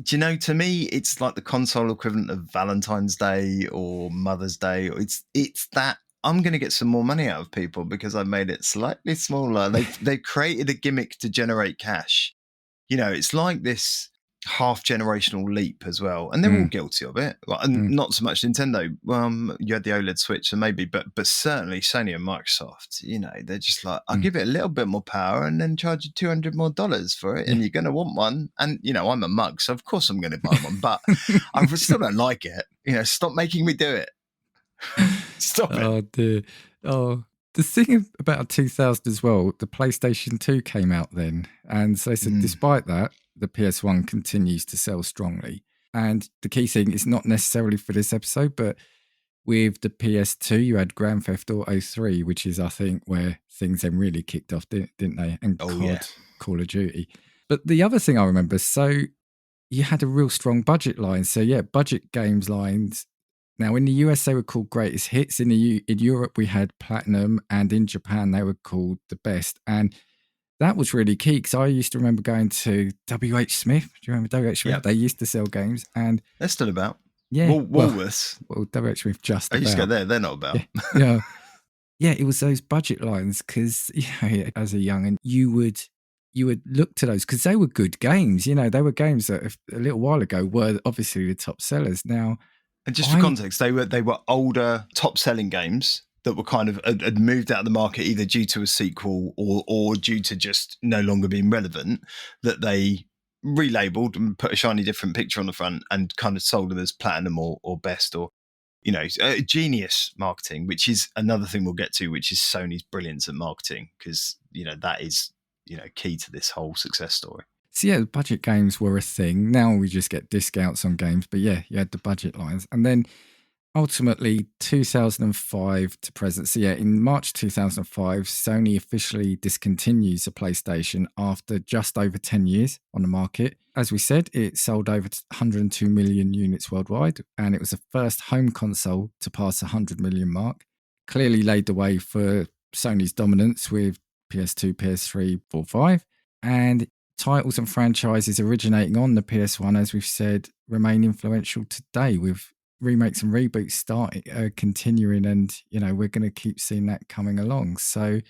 Do to me, it's like the console equivalent of Valentine's Day or Mother's Day. It's that I'm going to get some more money out of people because I made it slightly smaller. They created a gimmick to generate cash. It's like this half-generational leap as well, and they're all guilty of it. And not so much Nintendo. You had the OLED Switch, so maybe, but certainly Sony and Microsoft. They're just like, I'll give it a little bit more power and then charge you $200 more for it, and you're going to want one. And I'm a mug, so of course I'm going to buy one, but I still don't like it. Stop making me do it. Stop it. Oh dear. Oh. The thing about 2000 as well, the PlayStation 2 came out then, and so they said, despite that, the PS1 continues to sell strongly. And the key thing is not necessarily for this episode, but with the PS2, you had Grand Theft Auto 3, which is, I think, where things then really kicked off, didn't they? And Call of Duty. But the other thing I remember, so you had a real strong budget line. So yeah, budget games lines. Now in the US, they were called greatest hits. In Europe, we had platinum, and in Japan, they were called the best. And that was really key because I used to remember going to WH Smith. Do you remember WH Smith? Yep. They used to sell games, and they're still about. Yeah, Woolworths. Well, WH Smith just. I used to go there. They're not about. Yeah, yeah. It was those budget lines because as a young'un, you would look to those because they were good games. They were games that a little while ago were obviously the top sellers. Now, and just for context, they were older, top selling games that were kind of had moved out of the market either due to a sequel or due to just no longer being relevant, that they relabeled and put a shiny different picture on the front and kind of sold them as platinum or best, or genius marketing, which is another thing we'll get to, which is Sony's brilliance at marketing, because that is key to this whole success story. So yeah, the budget games were a thing. Now we just get discounts on games, but yeah, you had the budget lines. And then ultimately 2005 to present. So yeah, in March 2005, Sony officially discontinues the PlayStation after just over 10 years on the market. As we said, it sold over 102 million units worldwide, and it was the first home console to pass the 100 million mark. Clearly laid the way for Sony's dominance with PS2, PS3, 4, 5, and titles and franchises originating on the PS1, as we've said, remain influential today, with remakes and reboots continuing, and we're going to keep seeing that coming along. So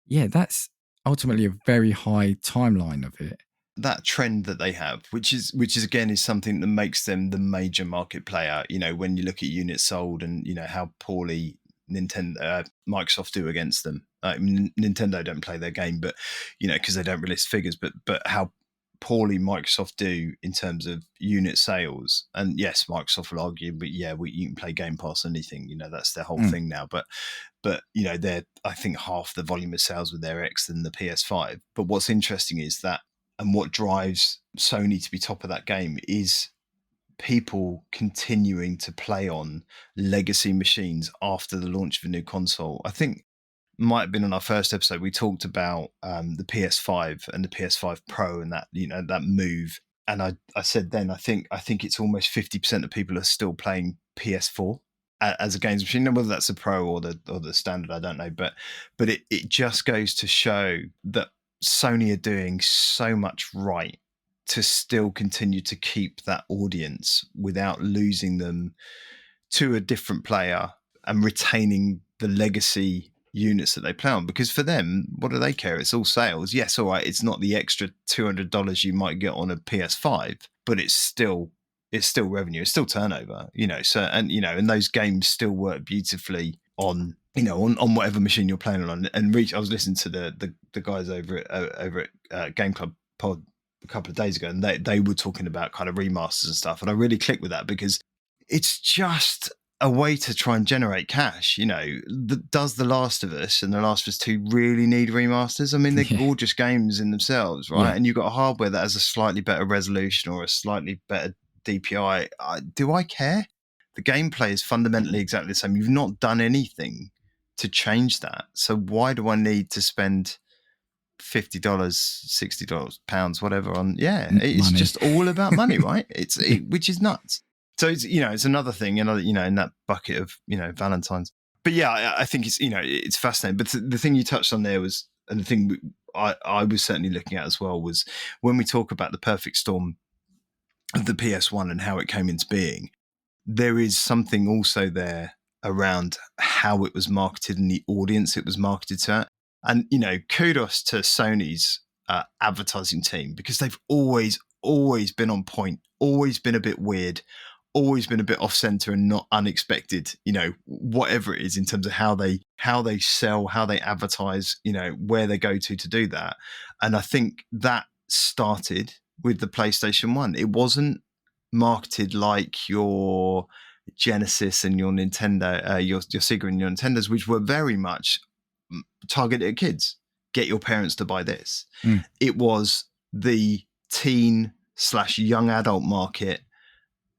yeah, that's ultimately a very high timeline of it. That trend that they have, which is again is something that makes them the major market player. When you look at units sold and how poorly Microsoft do against them. Nintendo don't play their game, but because they don't release figures, but how poorly Microsoft do in terms of unit sales. And yes, Microsoft will argue, but yeah, you can play Game Pass on anything. That's their whole thing now. But they're, I think, half the volume of sales with their X than the PS5. But what's interesting is that, and what drives Sony to be top of that game is people continuing to play on legacy machines after the launch of a new console. I think might have been on our first episode, we talked about the PS5 and the PS5 Pro and that that move. And I said then, I think it's almost 50% of people are still playing PS4 as a games machine. Now, whether that's the Pro or the standard, I don't know. But it just goes to show that Sony are doing so much right to still continue to keep that audience without losing them to a different player and retaining the legacy units that they play on. Because for them, what do they care? It's all sales. Yes, all right, it's not the extra $200 you might get on a PS5, but it's still revenue, it's still turnover, so and those games still work beautifully on on whatever machine you're playing on. And I was listening to the guys over at Game Club Pod a couple of days ago, and they were talking about kind of remasters and stuff, and I really clicked with that because it's just a way to try and generate cash. Does The Last of Us and The Last of Us 2 really need remasters? I mean, they're gorgeous games in themselves, right? Yeah. And you've got hardware that has a slightly better resolution or a slightly better DPI. Do I care? The gameplay is fundamentally exactly the same. You've not done anything to change that. So why do I need to spend $50, $60, pounds, whatever on? Yeah, it's money. Just all about money, right? Which is nuts. So it's another thing, in that bucket of Valentine's. But yeah, I think it's fascinating. But the thing you touched on there was, and the thing I was certainly looking at as well, was when we talk about the perfect storm of the PS1 and how it came into being. There is something also there around how it was marketed and the audience it was marketed to. And kudos to Sony's advertising team, because they've always been on point, always been a bit weird, always been a bit off center and not unexpected, whatever it is in terms of how they sell, how they advertise, where they go to do that. And I think that started with the PlayStation 1. It wasn't marketed like your Genesis and your Nintendo, your Sega and your Nintendos, which were very much targeted at kids. Get your parents to buy this. It was the teen/young adult market,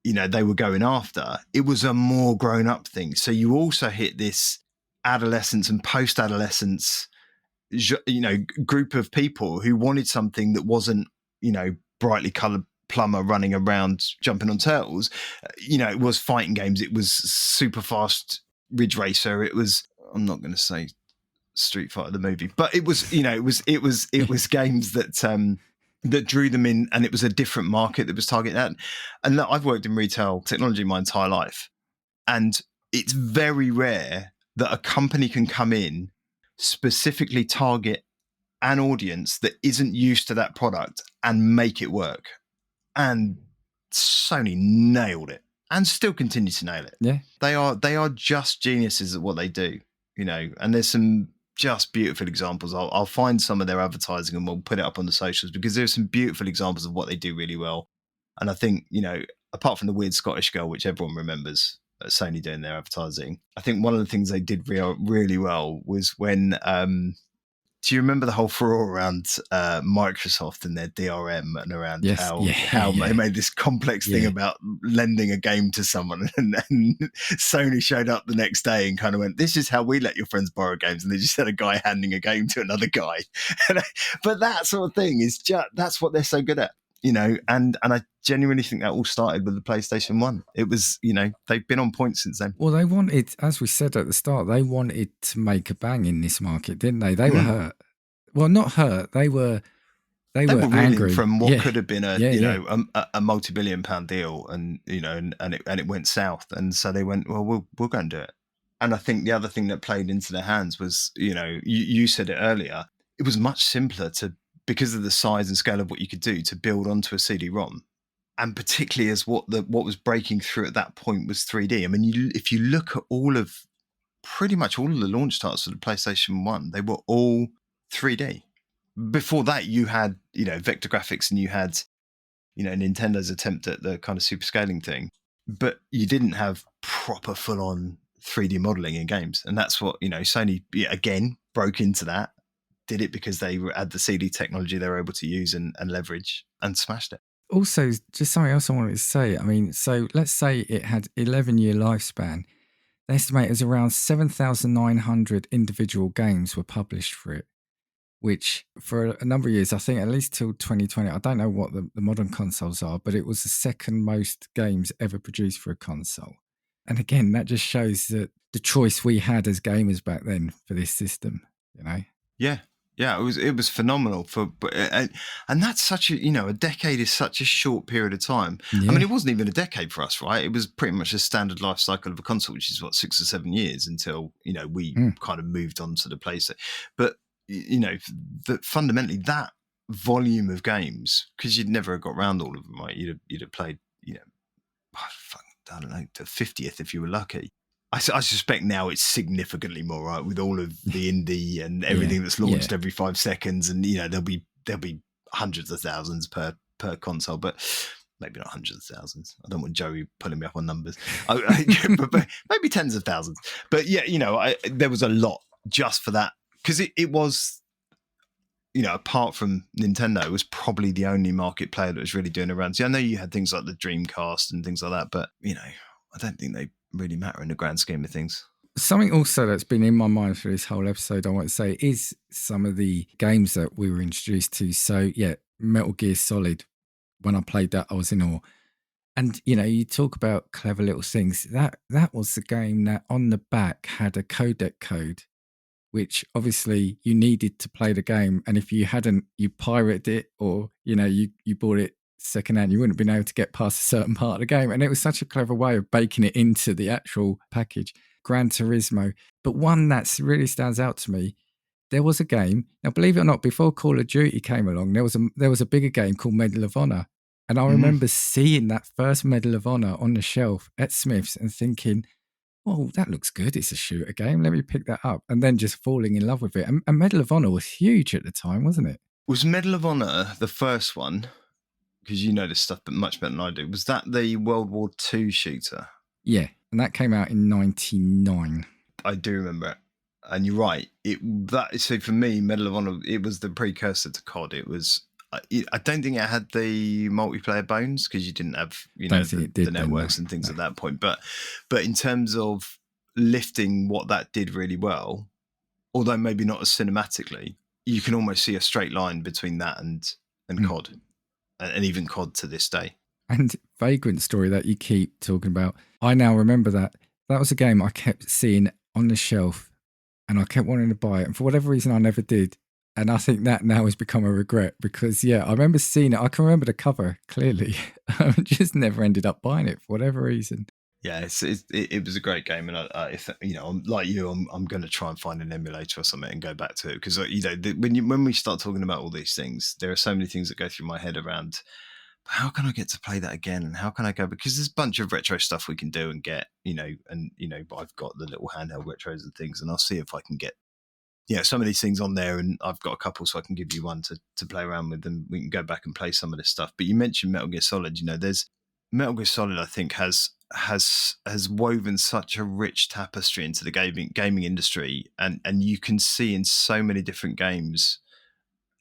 they were going after. It was a more grown up thing. So you also hit this adolescence and post-adolescence, group of people who wanted something that wasn't, brightly colored plumber running around jumping on turtles. It was fighting games. It was super fast Ridge Racer. It was, I'm not going to say Street Fighter the movie, but it was, it was games that drew them in, and it was a different market that was targeted at. And look, I've worked in retail technology my entire life, and it's very rare that a company can come in, specifically target an audience that isn't used to that product and make it work. And Sony nailed it and still continue to nail it. Yeah. They are just geniuses at what they do, and there's some just beautiful examples. I'll find some of their advertising and we'll put it up on the socials, because there's some beautiful examples of what they do really well. And I think, apart from the weird Scottish girl, which everyone remembers, Sony doing their advertising, I think one of the things they did really well was when, do you remember the whole furore around Microsoft and their DRM, and around how they made this complex thing about lending a game to someone, and Sony showed up the next day and kind of went, "This is how we let your friends borrow games," and they just had a guy handing a game to another guy. But that sort of thing is that's what they're so good at, and I genuinely think that all started with the PlayStation 1. It was, they've been on point since then. Well, they wanted, as we said at the start, they wanted to make a bang in this market, didn't they? They were hurt. Well, not hurt. They were angry from what could have been a multi-billion-pound deal, and it went south, and so they went, well, we'll go and do it. And I think the other thing that played into their hands was, you said it earlier, it was much simpler because of the size and scale of what you could do, to build onto a CD-ROM. And particularly as what was breaking through at that point was 3D. I mean, if you look at pretty much all of the launch titles for the PlayStation 1, they were all 3D. Before that, you had, vector graphics, and you had, Nintendo's attempt at the kind of super scaling thing, but you didn't have proper full-on 3D modeling in games. And that's what, Sony, again, broke into that, did it because they had the CD technology they were able to use and leverage, and smashed it. Also, just something else I wanted to say. I mean, so let's say it had 11-year lifespan. They estimate it was around 7,900 individual games were published for it, which for a number of years, I think at least till 2020, I don't know what the modern consoles are, but it was the second most games ever produced for a console. And again, that just shows that the choice we had as gamers back then for this system, Yeah, it was phenomenal and that's such a decade is such a short period of time. Yeah. I mean, it wasn't even a decade for us, right? It was pretty much a standard life cycle of a console, which is 6 or 7 years until we kind of moved on to the PlayStation. Don't fundamentally that volume of games, because you'd never have got around all of them, right? You'd have played I don't know, to 50th if you were lucky. I suspect now it's significantly more, right, with all of the indie and everything that's launched every 5 seconds, and there'll be hundreds of thousands per console, but maybe not hundreds of thousands. I don't want Joey pulling me up on numbers, but maybe tens of thousands. But there was a lot just for that, because it was, apart from Nintendo, it was probably the only market player that was really doing a run. See, I know you had things like the Dreamcast and things like that, but I don't think they really matter in the grand scheme of things. Something also that's been in my mind for this whole episode, I want to say, is some of the games that we were introduced to. So Metal Gear Solid, when I played that, I was in awe. And you talk about clever little things. That was the game that on the back had a codec code, which obviously you needed to play the game. And if you hadn't, you pirated it, or you bought it secondhand, you wouldn't have been able to get past a certain part of the game. And it was such a clever way of baking it into the actual package. Gran Turismo. But one that really stands out to me, there was a game, now believe it or not, before Call of Duty came along, there was a bigger game called Medal of Honor. And I remember seeing that first Medal of Honor on the shelf at Smith's and thinking, oh, that looks good, it's a shooter game, let me pick that up. And then just falling in love with it. And Medal of Honor was huge at the time, wasn't it? Was Medal of Honor the first one? Because you know this stuff but much better than I do. Was that the World War II shooter? Yeah, and that came out in 99. I do remember it. And you're right. So for me, Medal of Honor, it was the precursor to COD. It was I don't think it had the multiplayer bones because you didn't have Don't think it did the then, networks no. and things at that point. But in terms of lifting what that did really well, although maybe not as cinematically, you can almost see a straight line between that and COD, and even COD to this day. And Vagrant Story that you keep talking about, I now remember that. That was a game I kept seeing on the shelf and I kept wanting to buy it. And for whatever reason, I never did. And I think that now has become a regret because, yeah, I remember seeing it. I can remember the cover clearly. I just never ended up buying it for whatever reason. Yeah, it was a great game, and if I'm like you, I'm going to try and find an emulator or something and go back to it because when we start talking about all these things, there are so many things that go through my head around how can I get to play that again, and how can I go, because there's a bunch of retro stuff we can do and get, I've got the little handheld retros and things, and I'll see if I can get some of these things on there, and I've got a couple, so I can give you one to play around with, and we can go back and play some of this stuff. But you mentioned Metal Gear Solid. There's Metal Gear Solid, I think, has woven such a rich tapestry into the gaming industry, and you can see in so many different games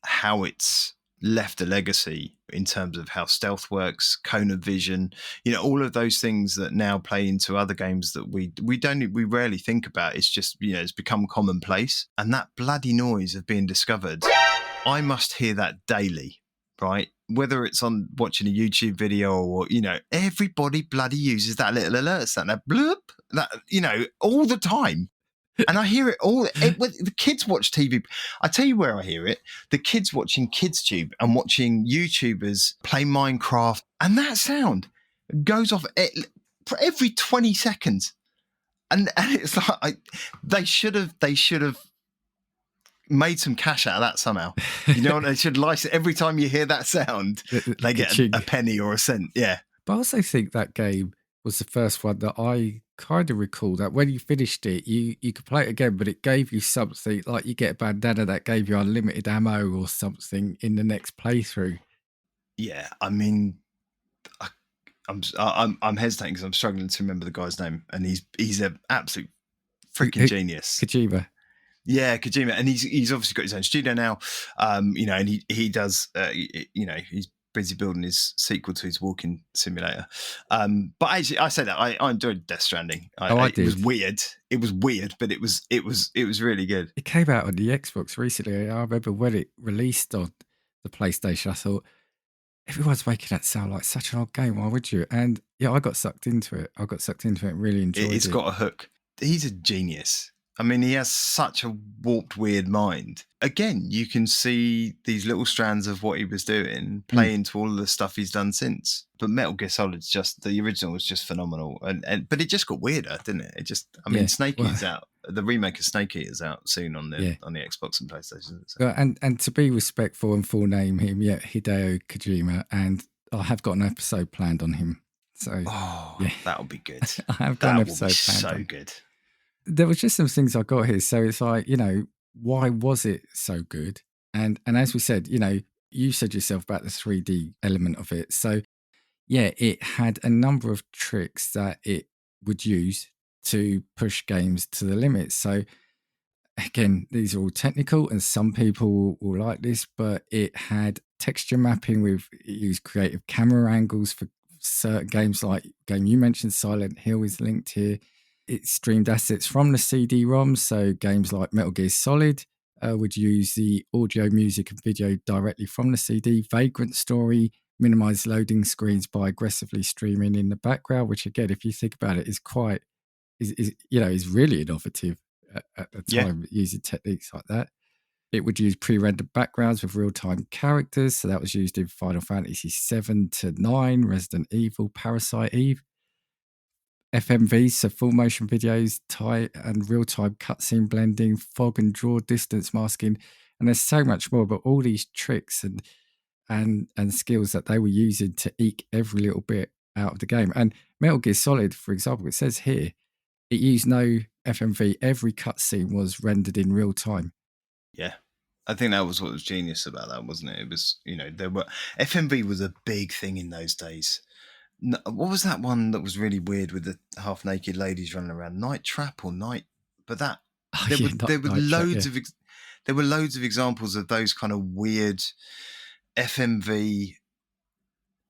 how it's left a legacy in terms of how stealth works, cone of vision, all of those things that now play into other games that we rarely think about. It's just, it's become commonplace. And that bloody noise of being discovered, I must hear that daily, right? Whether it's on watching a YouTube video or, everybody bloody uses that little alert sound, that bloop, that, all the time. And I hear it all. The kids watch TV. I tell you where I hear it. The kids watching KidsTube and watching YouTubers play Minecraft. And that sound goes off for every 20 seconds. And it's like they should have made some cash out of that somehow. They should license every time you hear that sound, they get a penny or a cent. Yeah. But I also think that game was the first one that I kind of recall that when you finished it, you could play it again, but it gave you something like you get a bandana that gave you unlimited ammo or something in the next playthrough. Yeah, I mean, I'm hesitating because I'm struggling to remember the guy's name, and he's an absolute freaking genius. Kojima. Yeah, Kojima, and he's obviously got his own studio now, and he does, he's busy building his sequel to his walking simulator. But actually, I say that I enjoyed Death Stranding. I did. It was weird, but it was really good. It came out on the Xbox recently. I remember when it released on the PlayStation, I thought, everyone's making that sound like such an odd game. Why would you? And yeah, I got sucked into it. And really enjoyed it. It's got a hook. He's a genius. I mean, he has such a warped, weird mind. Again, you can see these little strands of what he was doing play into all of the stuff he's done since. But Metal Gear Solid's the original was just phenomenal. But it just got weirder, didn't it? Snake Eater's out. The remake of Snake Eater's out soon on the Xbox and PlayStation. So. And to be respectful and full name him, Hideo Kojima. And I have got an episode planned on him. So that'll be good. I have got an episode planned. So good. There was just some things I got here. So it's like, why was it so good? And as we said, you said yourself about the 3D element of it. So yeah, it had a number of tricks that it would use to push games to the limit. So again, these are all technical and some people will like this, but it had texture mapping it used creative camera angles for certain games, like game you mentioned, Silent Hill is linked here. It streamed assets from the CD-ROM, so games like Metal Gear Solid would use the audio, music, and video directly from the CD. Vagrant Story minimized loading screens by aggressively streaming in the background, which again, if you think about it, is really innovative at the time, using techniques like that. It would use pre-rendered backgrounds with real-time characters, so that was used in Final Fantasy 7 to 9, Resident Evil, Parasite Eve. FMVs, so full motion videos, and real-time cutscene blending, fog and draw distance masking, and there's so much more. But all these tricks and skills that they were using to eke every little bit out of the game. And Metal Gear Solid, for example, it says here it used no FMV. Every cutscene was rendered in real time. Yeah, I think that was what was genius about that, wasn't it? It was, FMV was a big thing in those days. What was that one that was really weird with the half-naked ladies running around? Night Trap or Night? But that there were loads of examples of those kind of weird FMV,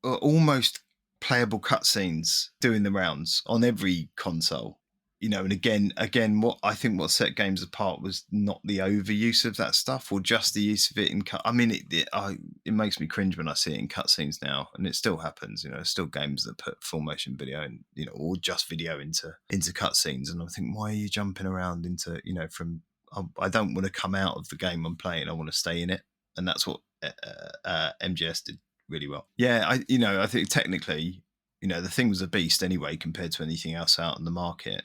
almost playable cutscenes doing the rounds on every console. And again, what set games apart was not the overuse of that stuff, or just the use of it in cut. I mean, it makes me cringe when I see it in cutscenes now, and it still happens. There's still games that put full motion video and or just video into cutscenes, and I think, why are you jumping around into from? I don't want to come out of the game I'm playing. I want to stay in it, and that's what MGS did really well. Yeah, I think technically, the thing was a beast anyway compared to anything else out on the market.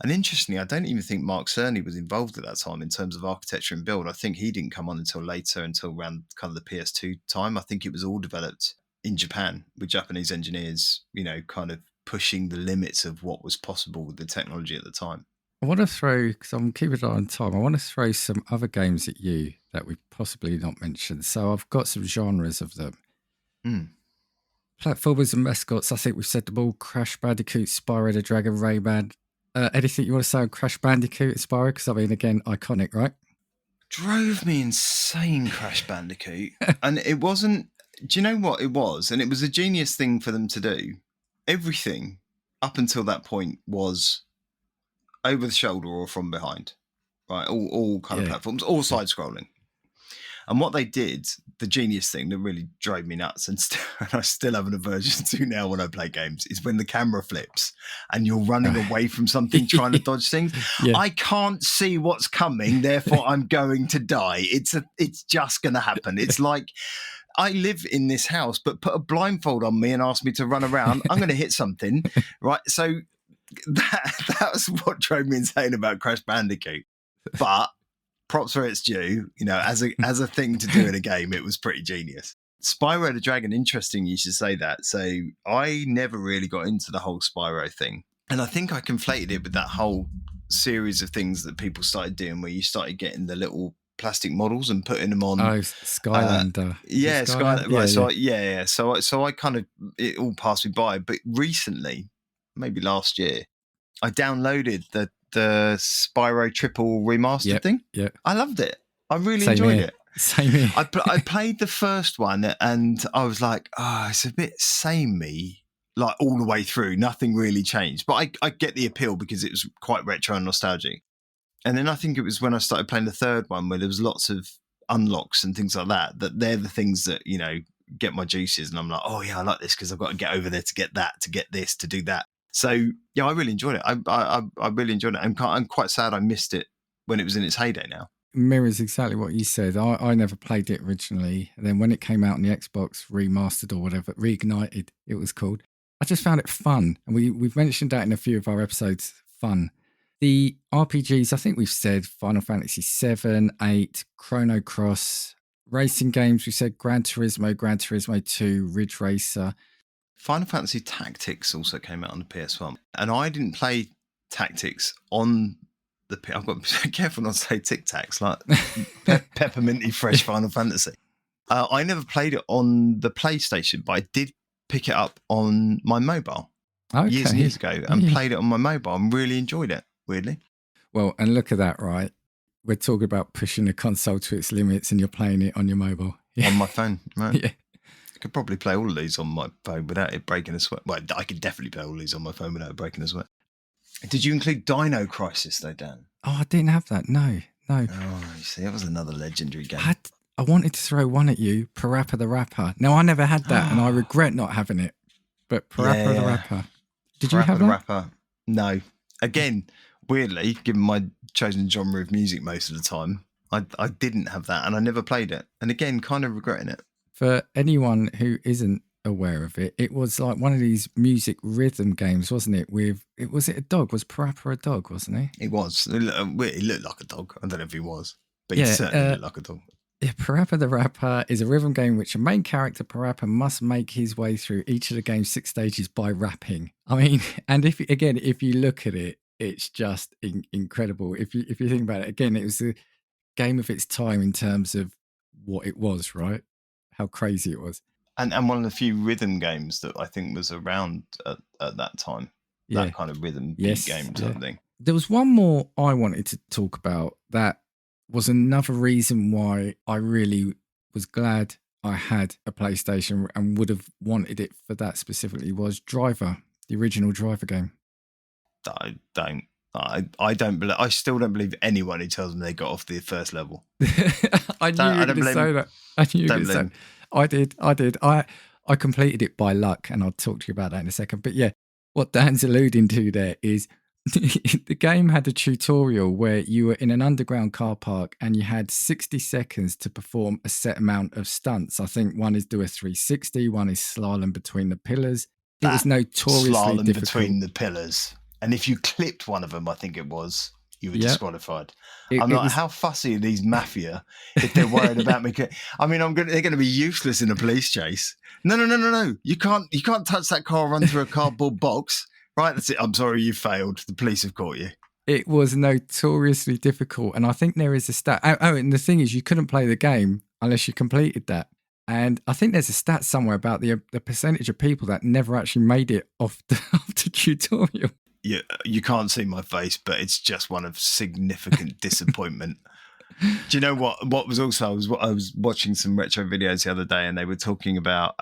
And interestingly, I don't even think Mark Cerny was involved at that time in terms of architecture and build. I think he didn't come on until later, until around kind of the PS2 time. I think it was all developed in Japan with Japanese engineers, kind of pushing the limits of what was possible with the technology at the time. I want to throw, because I'm keeping an eye on time, I want to throw some other games at you that we've possibly not mentioned. So I've got some genres of them. Platformers and mascots, I think we've said them all. Crash Bandicoot, Spyro the Dragon, Rayman. Anything you want to say on Crash Bandicoot and Spyro? Because, I mean, again, iconic, right? Drove me insane, Crash Bandicoot. And it wasn't... Do you know what it was? And it was a genius thing for them to do. Everything up until that point was over the shoulder or from behind. Right? All kind of platforms, all side-scrolling. And what they did, the genius thing that really drove me nuts, and I still have an aversion to now when I play games, is when the camera flips and you're running away from something, trying to dodge things. Yeah. I can't see what's coming, therefore I'm going to die. It's just going to happen. It's like, I live in this house, but put a blindfold on me and ask me to run around, I'm going to hit something, right? So that was what drove me insane about Crash Bandicoot. But props where it's due, as a thing to do in a game, it was pretty genius. Spyro the Dragon, interesting you should say that. So I never really got into the whole Spyro thing. And I think I conflated it with that whole series of things that people started doing where you started getting the little plastic models and putting them on. Oh, Skylander. Skylander. Right. So I kind of, it all passed me by. But recently, maybe last year, I downloaded the Spyro triple remastered thing. Yeah, I loved it. I really enjoyed it. Same here. I played the first one and I was like, it's a bit samey, like all the way through. Nothing really changed, but I get the appeal because it was quite retro and nostalgic. And then I think it was when I started playing the third one where there was lots of unlocks and things like that. That they're the things that get my juices, and I'm like, oh yeah, I like this because I've got to get over there to get that, to get this, to do that. So yeah, I really enjoyed it. I really enjoyed it. I'm quite sad I missed it when it was in its heyday now. Mirrors exactly what you said. I never played it originally. And then when it came out on the Xbox remastered or whatever, reignited, it was called. I just found it fun. And we've mentioned that in a few of our episodes, fun. The RPGs, I think we've said Final Fantasy 7, 8, Chrono Cross, racing games, we said Gran Turismo 2, Ridge Racer. Final Fantasy Tactics also came out on the PS1, and I didn't play Tactics on the. I've got to be careful not to say Tic Tacs, like pepperminty fresh Final Fantasy. I never played it on the PlayStation, but I did pick it up on my mobile years and years ago, and played it on my mobile and really enjoyed it. Weirdly, well, and look at that, right? We're talking about pushing a console to its limits, and you're playing it on your mobile on my phone, right? Yeah. I could probably play all of these on my phone without it breaking a sweat. Well, I could definitely play all of these on my phone without it breaking a sweat. Did you include Dino Crisis, though, Dan? Oh, I didn't have that. No. Oh, you see, that was another legendary game. I wanted to throw one at you, Parappa the Rapper. Now, I never had that, and I regret not having it. But Parappa the Rapper. Did you have that? Parappa the Rapper? No. Again, weirdly, given my chosen genre of music most of the time, I didn't have that, and I never played it. And again, kind of regretting it. For anyone who isn't aware of it, it was like one of these music rhythm games, wasn't it? Was it a dog? Was Parappa a dog, wasn't he? It was. He looked like a dog. I don't know if he was, but he certainly looked like a dog. Yeah, Parappa the Rapper is a rhythm game in which a main character, Parappa, must make his way through each of the game's 6 stages by rapping. I mean, and if you look at it, it's just incredible. If you think about it, again, it was a game of its time in terms of what it was, right? How crazy it was. And one of the few rhythm games that I think was around at that time. Yeah. That kind of rhythm beat game type thing. There was one more I wanted to talk about that was another reason why I really was glad I had a PlayStation and would have wanted it for that specifically was Driver, the original Driver game. I don't believe. I still don't believe anyone who tells me they got off the first level. I knew you were going to say that. I knew you were going to say. I did. I completed it by luck, and I'll talk to you about that in a second. But yeah, what Dan's alluding to there is the game had a tutorial where you were in an underground car park and you had 60 seconds to perform a set amount of stunts. I think one is do a 360, one is slalom between the pillars. It was notoriously slalom difficult. Between the pillars. And if you clipped one of them, I think it was, you were disqualified. I'm like, how fussy are these mafia if they're worried about me? I mean, they're going to be useless in a police chase. No. You can't touch that car or run through a cardboard box. Right, that's it. I'm sorry, you failed. The police have caught you. It was notoriously difficult. And I think there is a stat. Oh, and the thing is, you couldn't play the game unless you completed that. And I think there's a stat somewhere about the percentage of people that never actually made it off the tutorial. Yeah, you can't see my face, but it's just one of significant disappointment. Do you know what was also, I was watching some retro videos the other day and they were talking about,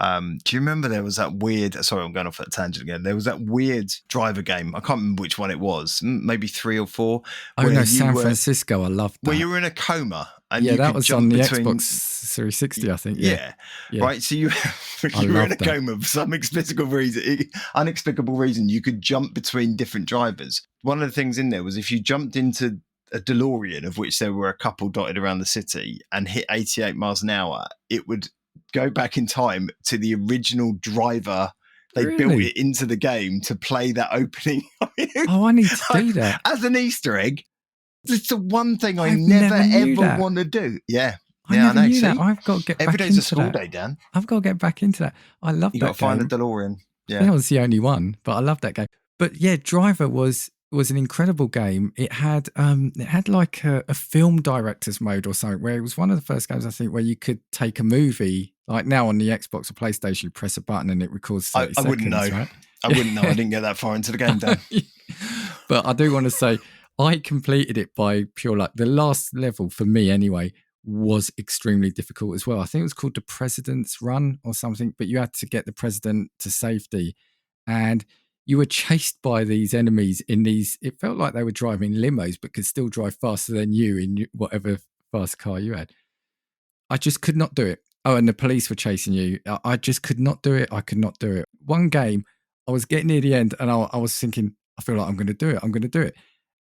do you remember there was that weird, sorry, I'm going off that tangent again. There was that weird driver game. I can't remember which one it was, maybe 3 or 4. Oh no, San Francisco. I loved that. Where you were in a coma. And yeah, you that could was jump on the between... Xbox 360, I think. Yeah. Right. So you were in a coma for some unexplicable reason. You could jump between different drivers. One of the things in there was if you jumped into a DeLorean, of which there were a couple dotted around the city, and hit 88 miles an hour, it would go back in time to the original driver. They built it into the game to play that opening. I need to do that. As an Easter egg. It's the one thing I never ever want to do. Yeah. I know. Knew that. I've got to get back into that. Every day's a school day, Dan. I've got to get back into that. I love that game. You got to find a DeLorean. Yeah. That was the only one, but I love that game. But yeah, Driver was an incredible game. It had like a film director's mode or something, where it was one of the first games, I think, where you could take a movie, like now on the Xbox or PlayStation, you press a button and it records 30 seconds. I wouldn't know. Right? I wouldn't know. I didn't get that far into the game, Dan. But I do want to say, I completed it by pure luck. The last level, for me anyway, was extremely difficult as well. I think it was called the President's Run or something, but you had to get the president to safety. And you were chased by these enemies in these, it felt like they were driving limos, but could still drive faster than you in whatever fast car you had. I just could not do it. Oh, and the police were chasing you. I just could not do it. I could not do it. One game, I was getting near the end and I was thinking, I feel like I'm going to do it. I'm going to do it.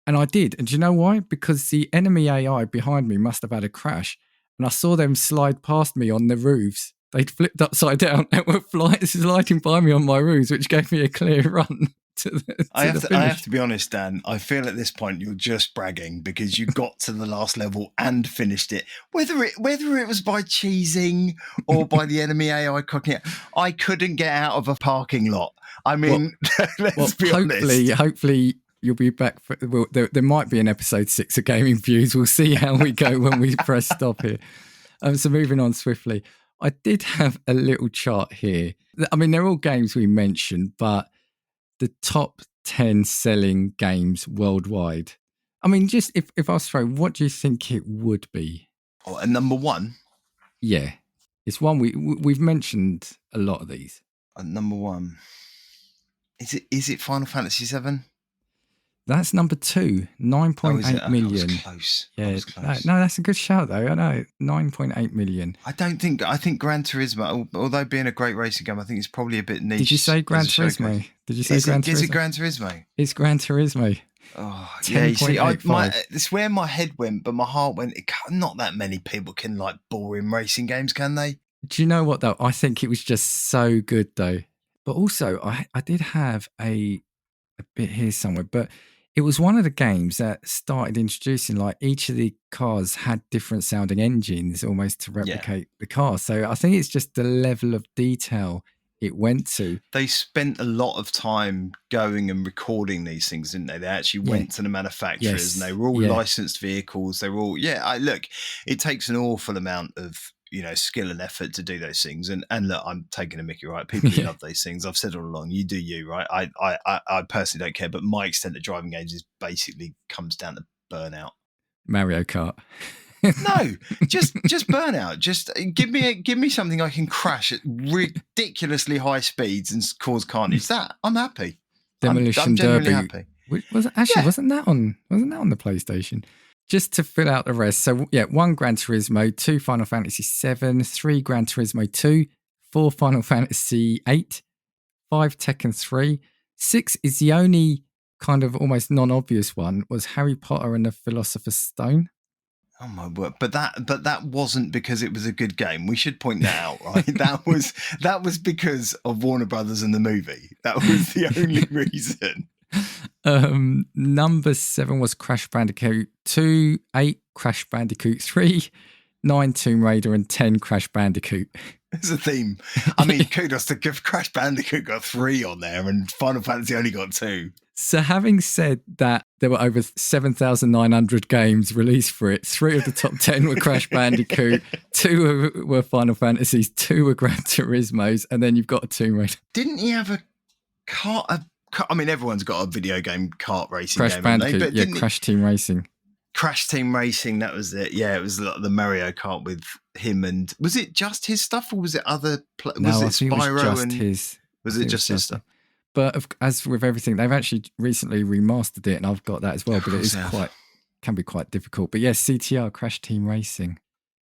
And I did. And do you know why? Because the enemy AI behind me must have had a crash. And I saw them slide past me on the roofs. They'd flipped upside down and were sliding by me on my roofs, which gave me a clear run to the finish. I have to be honest, Dan. I feel at this point you're just bragging because you got to the last level and finished it. Whether it was by cheesing or by the enemy AI cocking it, I couldn't get out of a parking lot. I mean, let's be honest. Hopefully you'll be back. There might be an episode 6 of Gaming Views. We'll see how we go when we press stop here. So moving on swiftly. I did have a little chart here. I mean, they're all games we mentioned, but the top 10 selling games worldwide. I mean, just if I was throwing, what do you think it would be? Oh, and number 1? Yeah. It's one we've mentioned a lot of these. Number 1. Is it Final Fantasy 7? That's number 2, 9.8 million. I was close. Yeah, I was close. No, that's a good shout though. I know, 9.8 million. I think Gran Turismo, although being a great racing game, I think it's probably a bit niche. Did you say Gran Turismo? Is it Gran Turismo? It's Gran Turismo. Oh, yeah. You see, it's where my head went, but my heart went. Not that many people can like boring racing games, can they? Do you know what though? I think it was just so good though. But also, I did have a bit here somewhere, but it was one of the games that started introducing like each of the cars had different sounding engines almost to replicate the car. So I think it's just the level of detail it went to. They spent a lot of time going and recording these things, didn't they? They actually went to the manufacturers and they were all licensed vehicles. They were all, look, it takes an awful amount of, skill and effort to do those things. And look, I'm taking a mickey, right? People who love these things. I've said all along, you do you, right? I personally don't care, but my extent of driving games is basically comes down to burnout. Mario Kart. No, just Burnout. Just give me something I can crash at ridiculously high speeds and cause carnage. That I'm happy. Demolition I'm genuinely Derby. happy. Actually, Yeah. wasn't that on the PlayStation? Just to fill out the rest. So yeah, 1 Gran Turismo, 2 Final Fantasy 7, 3 Gran Turismo 2, 4 Final Fantasy 8, 5 Tekken 3, 6 is the only kind of almost non-obvious one, was Harry Potter and the Philosopher's Stone. Oh my word! But that wasn't because it was a good game. We should point that out, right? that was because of Warner Brothers and the movie. That was the only reason. Number 7 was Crash Bandicoot 2, 8 Crash Bandicoot 3, 9 Tomb Raider, and 10 Crash Bandicoot. It's a theme. I mean, kudos to Crash Bandicoot got 3 on there, and Final Fantasy only got 2. So having said that, there were over 7,900 games released for it. 3 of the top 10 were Crash Bandicoot, 2 were Final Fantasies, 2 were Gran Turismos, and then you've got a Tomb Raider. Didn't he have a kart? I mean, everyone's got a video game kart racing Crash game. Bandicoot, yeah, Crash Team Racing. Crash Team Racing, that was it. Yeah, it was like the Mario Kart with him. And was it just his stuff, or was it other? No, I it think Spyro it was just and his. Was it just his stuff? But as with everything, they've actually recently remastered it, and I've got that as well. But it is can be quite difficult. But yes, CTR, Crash Team Racing.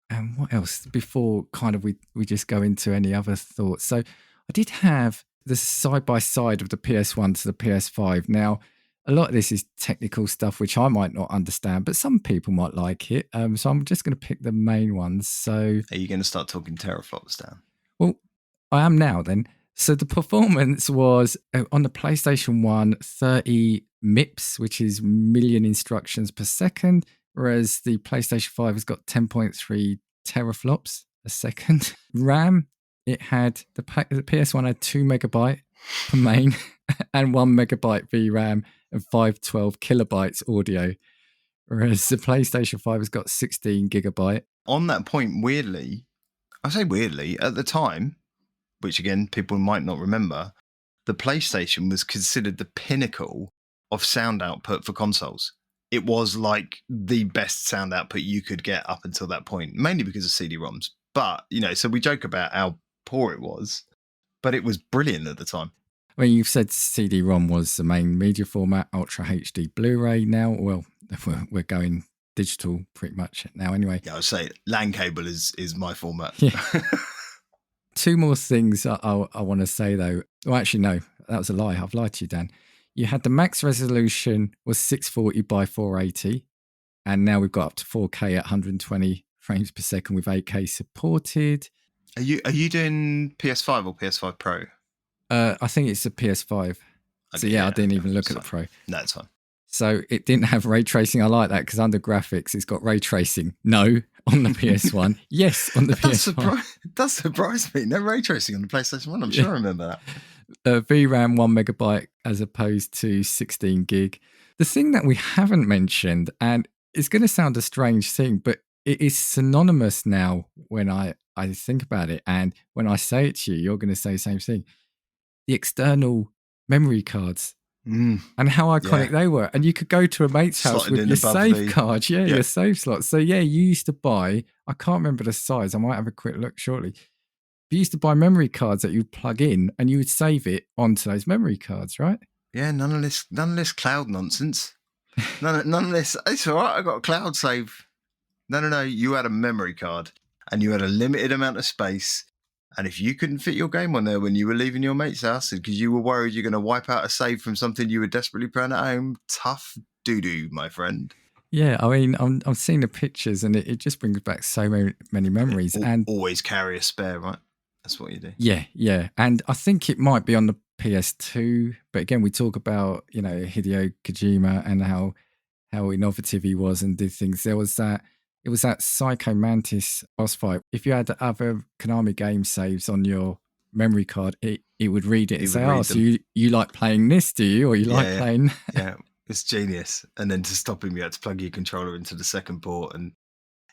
And what else? Before kind of we just go into any other thoughts. So I did have the side by side of the PS1 to the PS5. Now, a lot of this is technical stuff which I might not understand, but some people might like it. So I'm just going to pick the main ones. So are you going to start talking teraflops down? Well, I am now then. So the performance was on the PlayStation 1, 30 MIPS, which is million instructions per second, whereas the PlayStation 5 has got 10.3 teraflops a second. RAM, it had the PS1 had 2 megabyte per main and 1 megabyte VRAM and 512 kilobytes audio, whereas the PlayStation 5 has got 16 gigabyte. On that point, weirdly, I say weirdly, at the time, which again, people might not remember, the PlayStation was considered the pinnacle of sound output for consoles. It was like the best sound output you could get up until that point, mainly because of CD-ROMs. But, so we joke about how poor it was, but it was brilliant at the time. I mean, you've said CD-ROM was the main media format, Ultra HD Blu-ray now. Well, we're going digital pretty much now anyway. Yeah, I would say LAN cable is my format. Yeah. 2 more things I want to say, though. Well, actually, no, that was a lie. I've lied to you, Dan. You had the max resolution was 640 by 480, and now we've got up to 4K at 120 frames per second with 8K supported. Are you doing PS5 or PS5 Pro? I think it's a PS5. Okay, so yeah, I didn't even look at the Pro. No, it's fine. So it didn't have ray tracing. I like that because under graphics, it's got ray tracing. No, on the PS1. Yes, on the PS1. That surprised me. No ray tracing on the PlayStation 1. I'm sure I remember that. VRAM 1 megabyte as opposed to 16 gig. The thing that we haven't mentioned, and it's going to sound a strange thing, but it is synonymous now when I think about it. And when I say it to you, you're going to say the same thing. The external memory cards. And how iconic they were. And you could go to a mate's house with your save card. Yeah, your save slot. So yeah, you used to buy, I can't remember the size. I might have a quick look shortly. You used to buy memory cards that you'd plug in and you would save it onto those memory cards, right? Yeah, none of this cloud nonsense. None of this. It's all right, I got a cloud save. No. You had a memory card and you had a limited amount of space. And if you couldn't fit your game on there when you were leaving your mate's house because you were worried you're going to wipe out a save from something you were desperately playing at home, tough doo-doo, my friend. Yeah, I mean, I'm seeing the pictures and it just brings back so many memories. And always carry a spare, right? That's what you do. Yeah. And I think it might be on the PS2. But again, we talk about, Hideo Kojima and how innovative he was and did things. It was that Psycho Mantis boss fight. If you had other Konami game saves on your memory card, it would read it and say, so you like playing this, do you? Or you like playing... Yeah, it's genius. And then to stop him, you had to plug your controller into the second port. And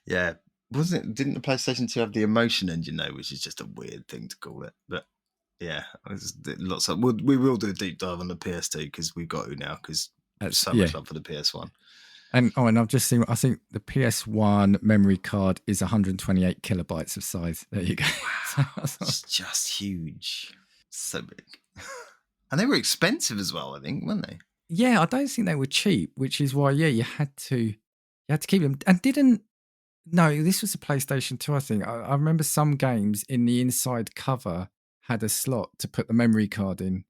yeah, didn't the PlayStation 2 have the emotion engine though, which is just a weird thing to call it. But yeah, lots of... We will do a deep dive on the PS2 because we've got to now because so much love for the PS1. And I've just seen, I think the PS1 memory card is 128 kilobytes of size. There you go. It's just huge. So big. And they were expensive as well, I think, weren't they? Yeah, I don't think they were cheap, which is why, you had to keep them. And no, this was a PlayStation 2, I think. I remember some games in the inside cover had a slot to put the memory card in.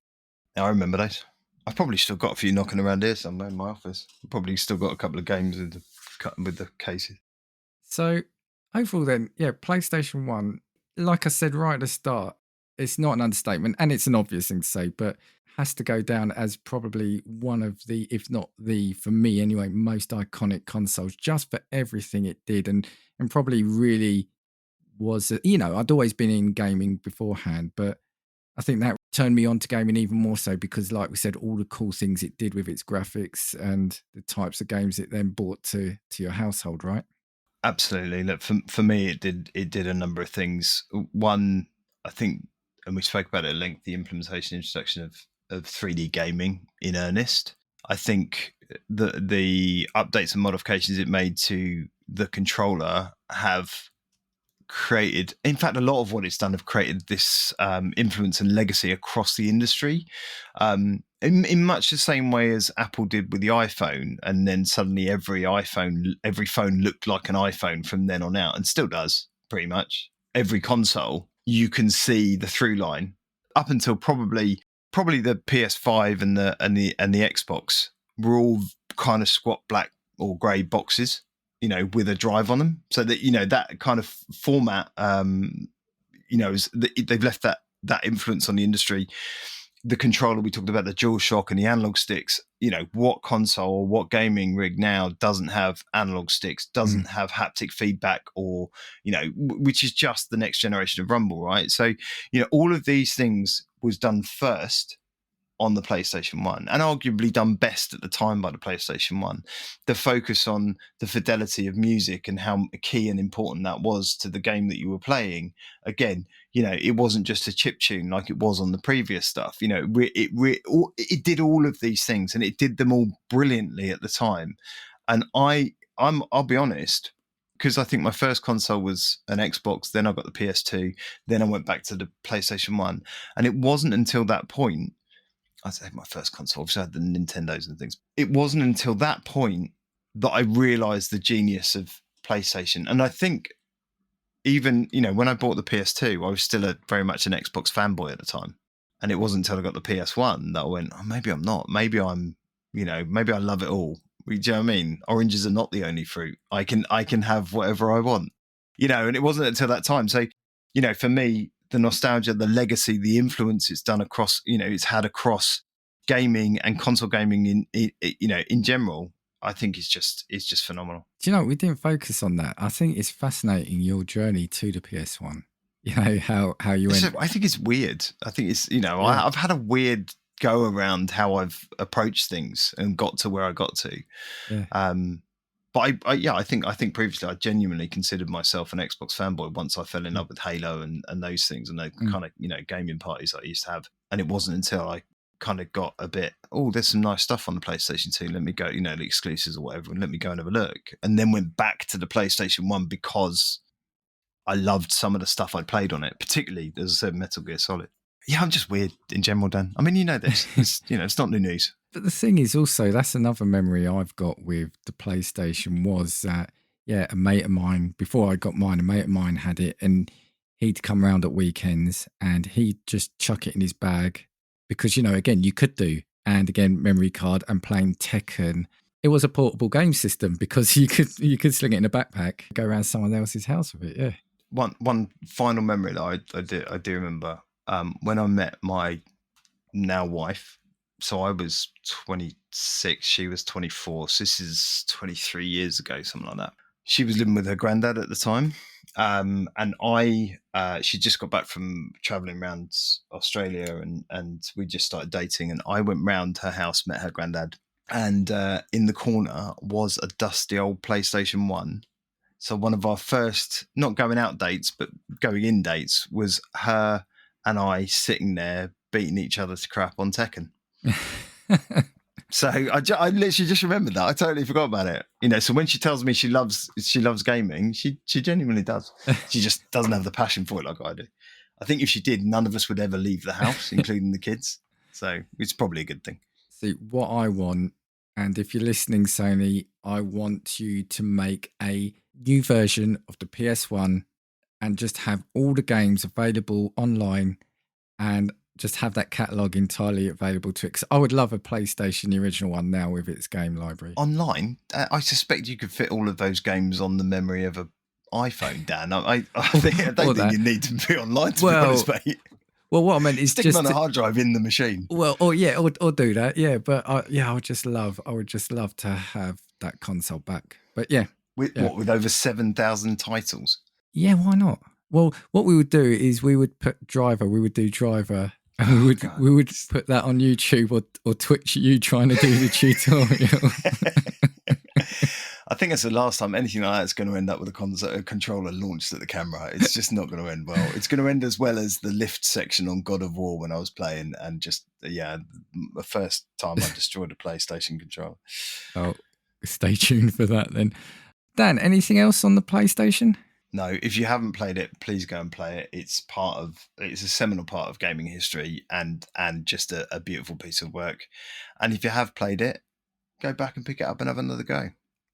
I remember those. I've probably still got a few knocking around here somewhere in my office. I've probably still got a couple of games with the cases. So overall then, PlayStation 1, like I said right at the start, it's not an understatement and it's an obvious thing to say, but has to go down as probably one of the, if not the, for me anyway, most iconic consoles just for everything it did and probably really was, I'd always been in gaming beforehand, but I think that turned me on to gaming even more so because, like we said, all the cool things it did with its graphics and the types of games it then brought to your household, right? Absolutely. Look, for me, it did a number of things. One, I think, and we spoke about it at length, the implementation, introduction of 3D gaming in earnest. I think the updates and modifications it made to the controller have created, in fact, a lot of what it's done have created this influence and legacy across the industry, in much the same way as Apple did with the iPhone, and then suddenly every phone looked like an iPhone from then on out, and still does pretty much. Every console, you can see the through line up until probably the PS5 and the Xbox were all kind of squat black or grey boxes, with a drive on them, so that that kind of format, they've left that influence on the industry. The controller, we talked about the DualShock and the analog sticks. What console or what gaming rig now doesn't have analog sticks, doesn't have haptic feedback, or which is just the next generation of Rumble, right? So all of these things was done first on the PlayStation 1 and arguably done best at the time by the PlayStation 1. The focus on the fidelity of music and how key and important that was to the game that you were playing. Again, it wasn't just a chip tune like it was on the previous stuff. It did all of these things and it did them all brilliantly at the time. And I'll be honest, because I think my first console was an Xbox, then I got the PS2, then I went back to the PlayStation 1. And it wasn't until that point, I'd say my first console, obviously I had the Nintendos and things. It wasn't until that point that I realised the genius of PlayStation. And I think even, when I bought the PS2, I was still very much an Xbox fanboy at the time. And it wasn't until I got the PS1 that I went, oh, maybe I'm not. Maybe I'm, maybe I love it all. Do you know what I mean? Oranges are not the only fruit. I can have whatever I want, and it wasn't until that time. So, for me, the nostalgia, the legacy, the influence it's done across, it's had across gaming and console gaming in general, I think it's just phenomenal. Do you know, we didn't focus on that. I think it's fascinating, your journey to the PS1. How you went. I think it's weird. I think it's, I've had a weird go around how I've approached things and got to where I got to. Yeah. But I think previously I genuinely considered myself an Xbox fanboy once I fell in love with Halo and those things and those kind of, gaming parties that I used to have. And it wasn't until I kind of got a bit, there's some nice stuff on the PlayStation 2. Let me go, the exclusives or whatever, and let me go and have a look. And then went back to the PlayStation 1 because I loved some of the stuff I'd played on it, particularly, as I said, Metal Gear Solid. Yeah, I'm just weird in general, Dan. I mean, this. It's not new news. But the thing is also, that's another memory I've got with the PlayStation was that, a mate of mine, before I got mine, a mate of mine had it and he'd come around at weekends and he'd just chuck it in his bag because, again, you could do. And again, memory card and playing Tekken. It was a portable game system because you could sling it in a backpack, go around someone else's house with it, yeah. One final memory that I do remember, when I met my now wife. So I was 26, she was 24. So this is 23 years ago, something like that. She was living with her granddad at the time. And she just got back from traveling around Australia and we just started dating. And I went round her house, met her granddad. And in the corner was a dusty old PlayStation 1. So one of our first, not going out dates, but going in dates was her and I sitting there beating each other to crap on Tekken. So I literally just remembered that. I totally forgot about it. You know, so when she tells me she loves gaming, she genuinely does. She just doesn't have the passion for it like I do. I think if she did, none of us would ever leave the house, including the kids. So it's probably a good thing. See, what I want, and if you're listening, Sony, I want you to make a new version of the PS1 and just have all the games available online and just have that catalogue entirely available to it. 'Cause I would love a PlayStation, the original one, now with its game library. Online, I suspect you could fit all of those games on the memory of an iPhone, Dan. I don't think you need to be online to be honest, mate. Well, what I meant is stick just them on a hard drive in the machine. Well, or do that, yeah. But I would just love to have that console back. But yeah, with over 7,000 titles? Yeah, why not? Well, what we would do is we would do Driver, and we would put that on YouTube or Twitch. You trying to do the tutorial. I think that's the last time anything like that's going to end up with a controller launched at the camera. It's just not going to end well. It's going to end as well as the lift section on God of War when I was playing, and just the first time I destroyed a PlayStation controller. Oh, stay tuned for that then. Dan, anything else on the PlayStation? No, if you haven't played it, please go and play it. It's a seminal part of gaming history and just a beautiful piece of work. And if you have played it, go back and pick it up and have another go.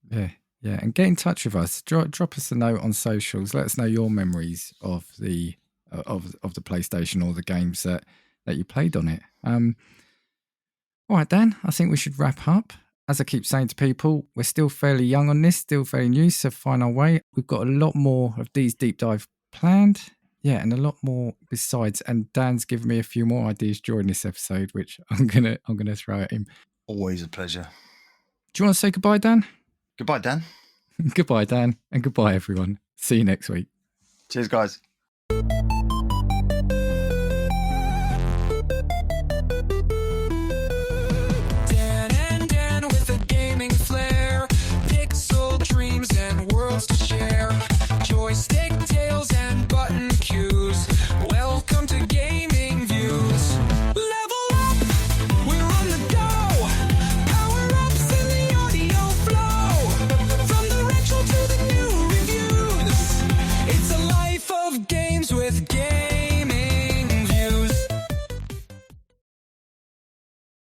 Yeah, and get in touch with us. Drop us a note on socials. Let us know your memories of the PlayStation or the games that you played on it. All right, Dan, I think we should wrap up. As I keep saying to people, we're still fairly young on this, still fairly new, so find our way. We've got a lot more of these deep dive planned. Yeah, and a lot more besides. And Dan's given me a few more ideas during this episode, which I'm gonna throw at him. Always a pleasure. Do you want to say goodbye, Dan? Goodbye, Dan. Goodbye, Dan, and goodbye, everyone. See you next week. Cheers, guys. Dan with a gaming flair, pixel dreams and worlds to share.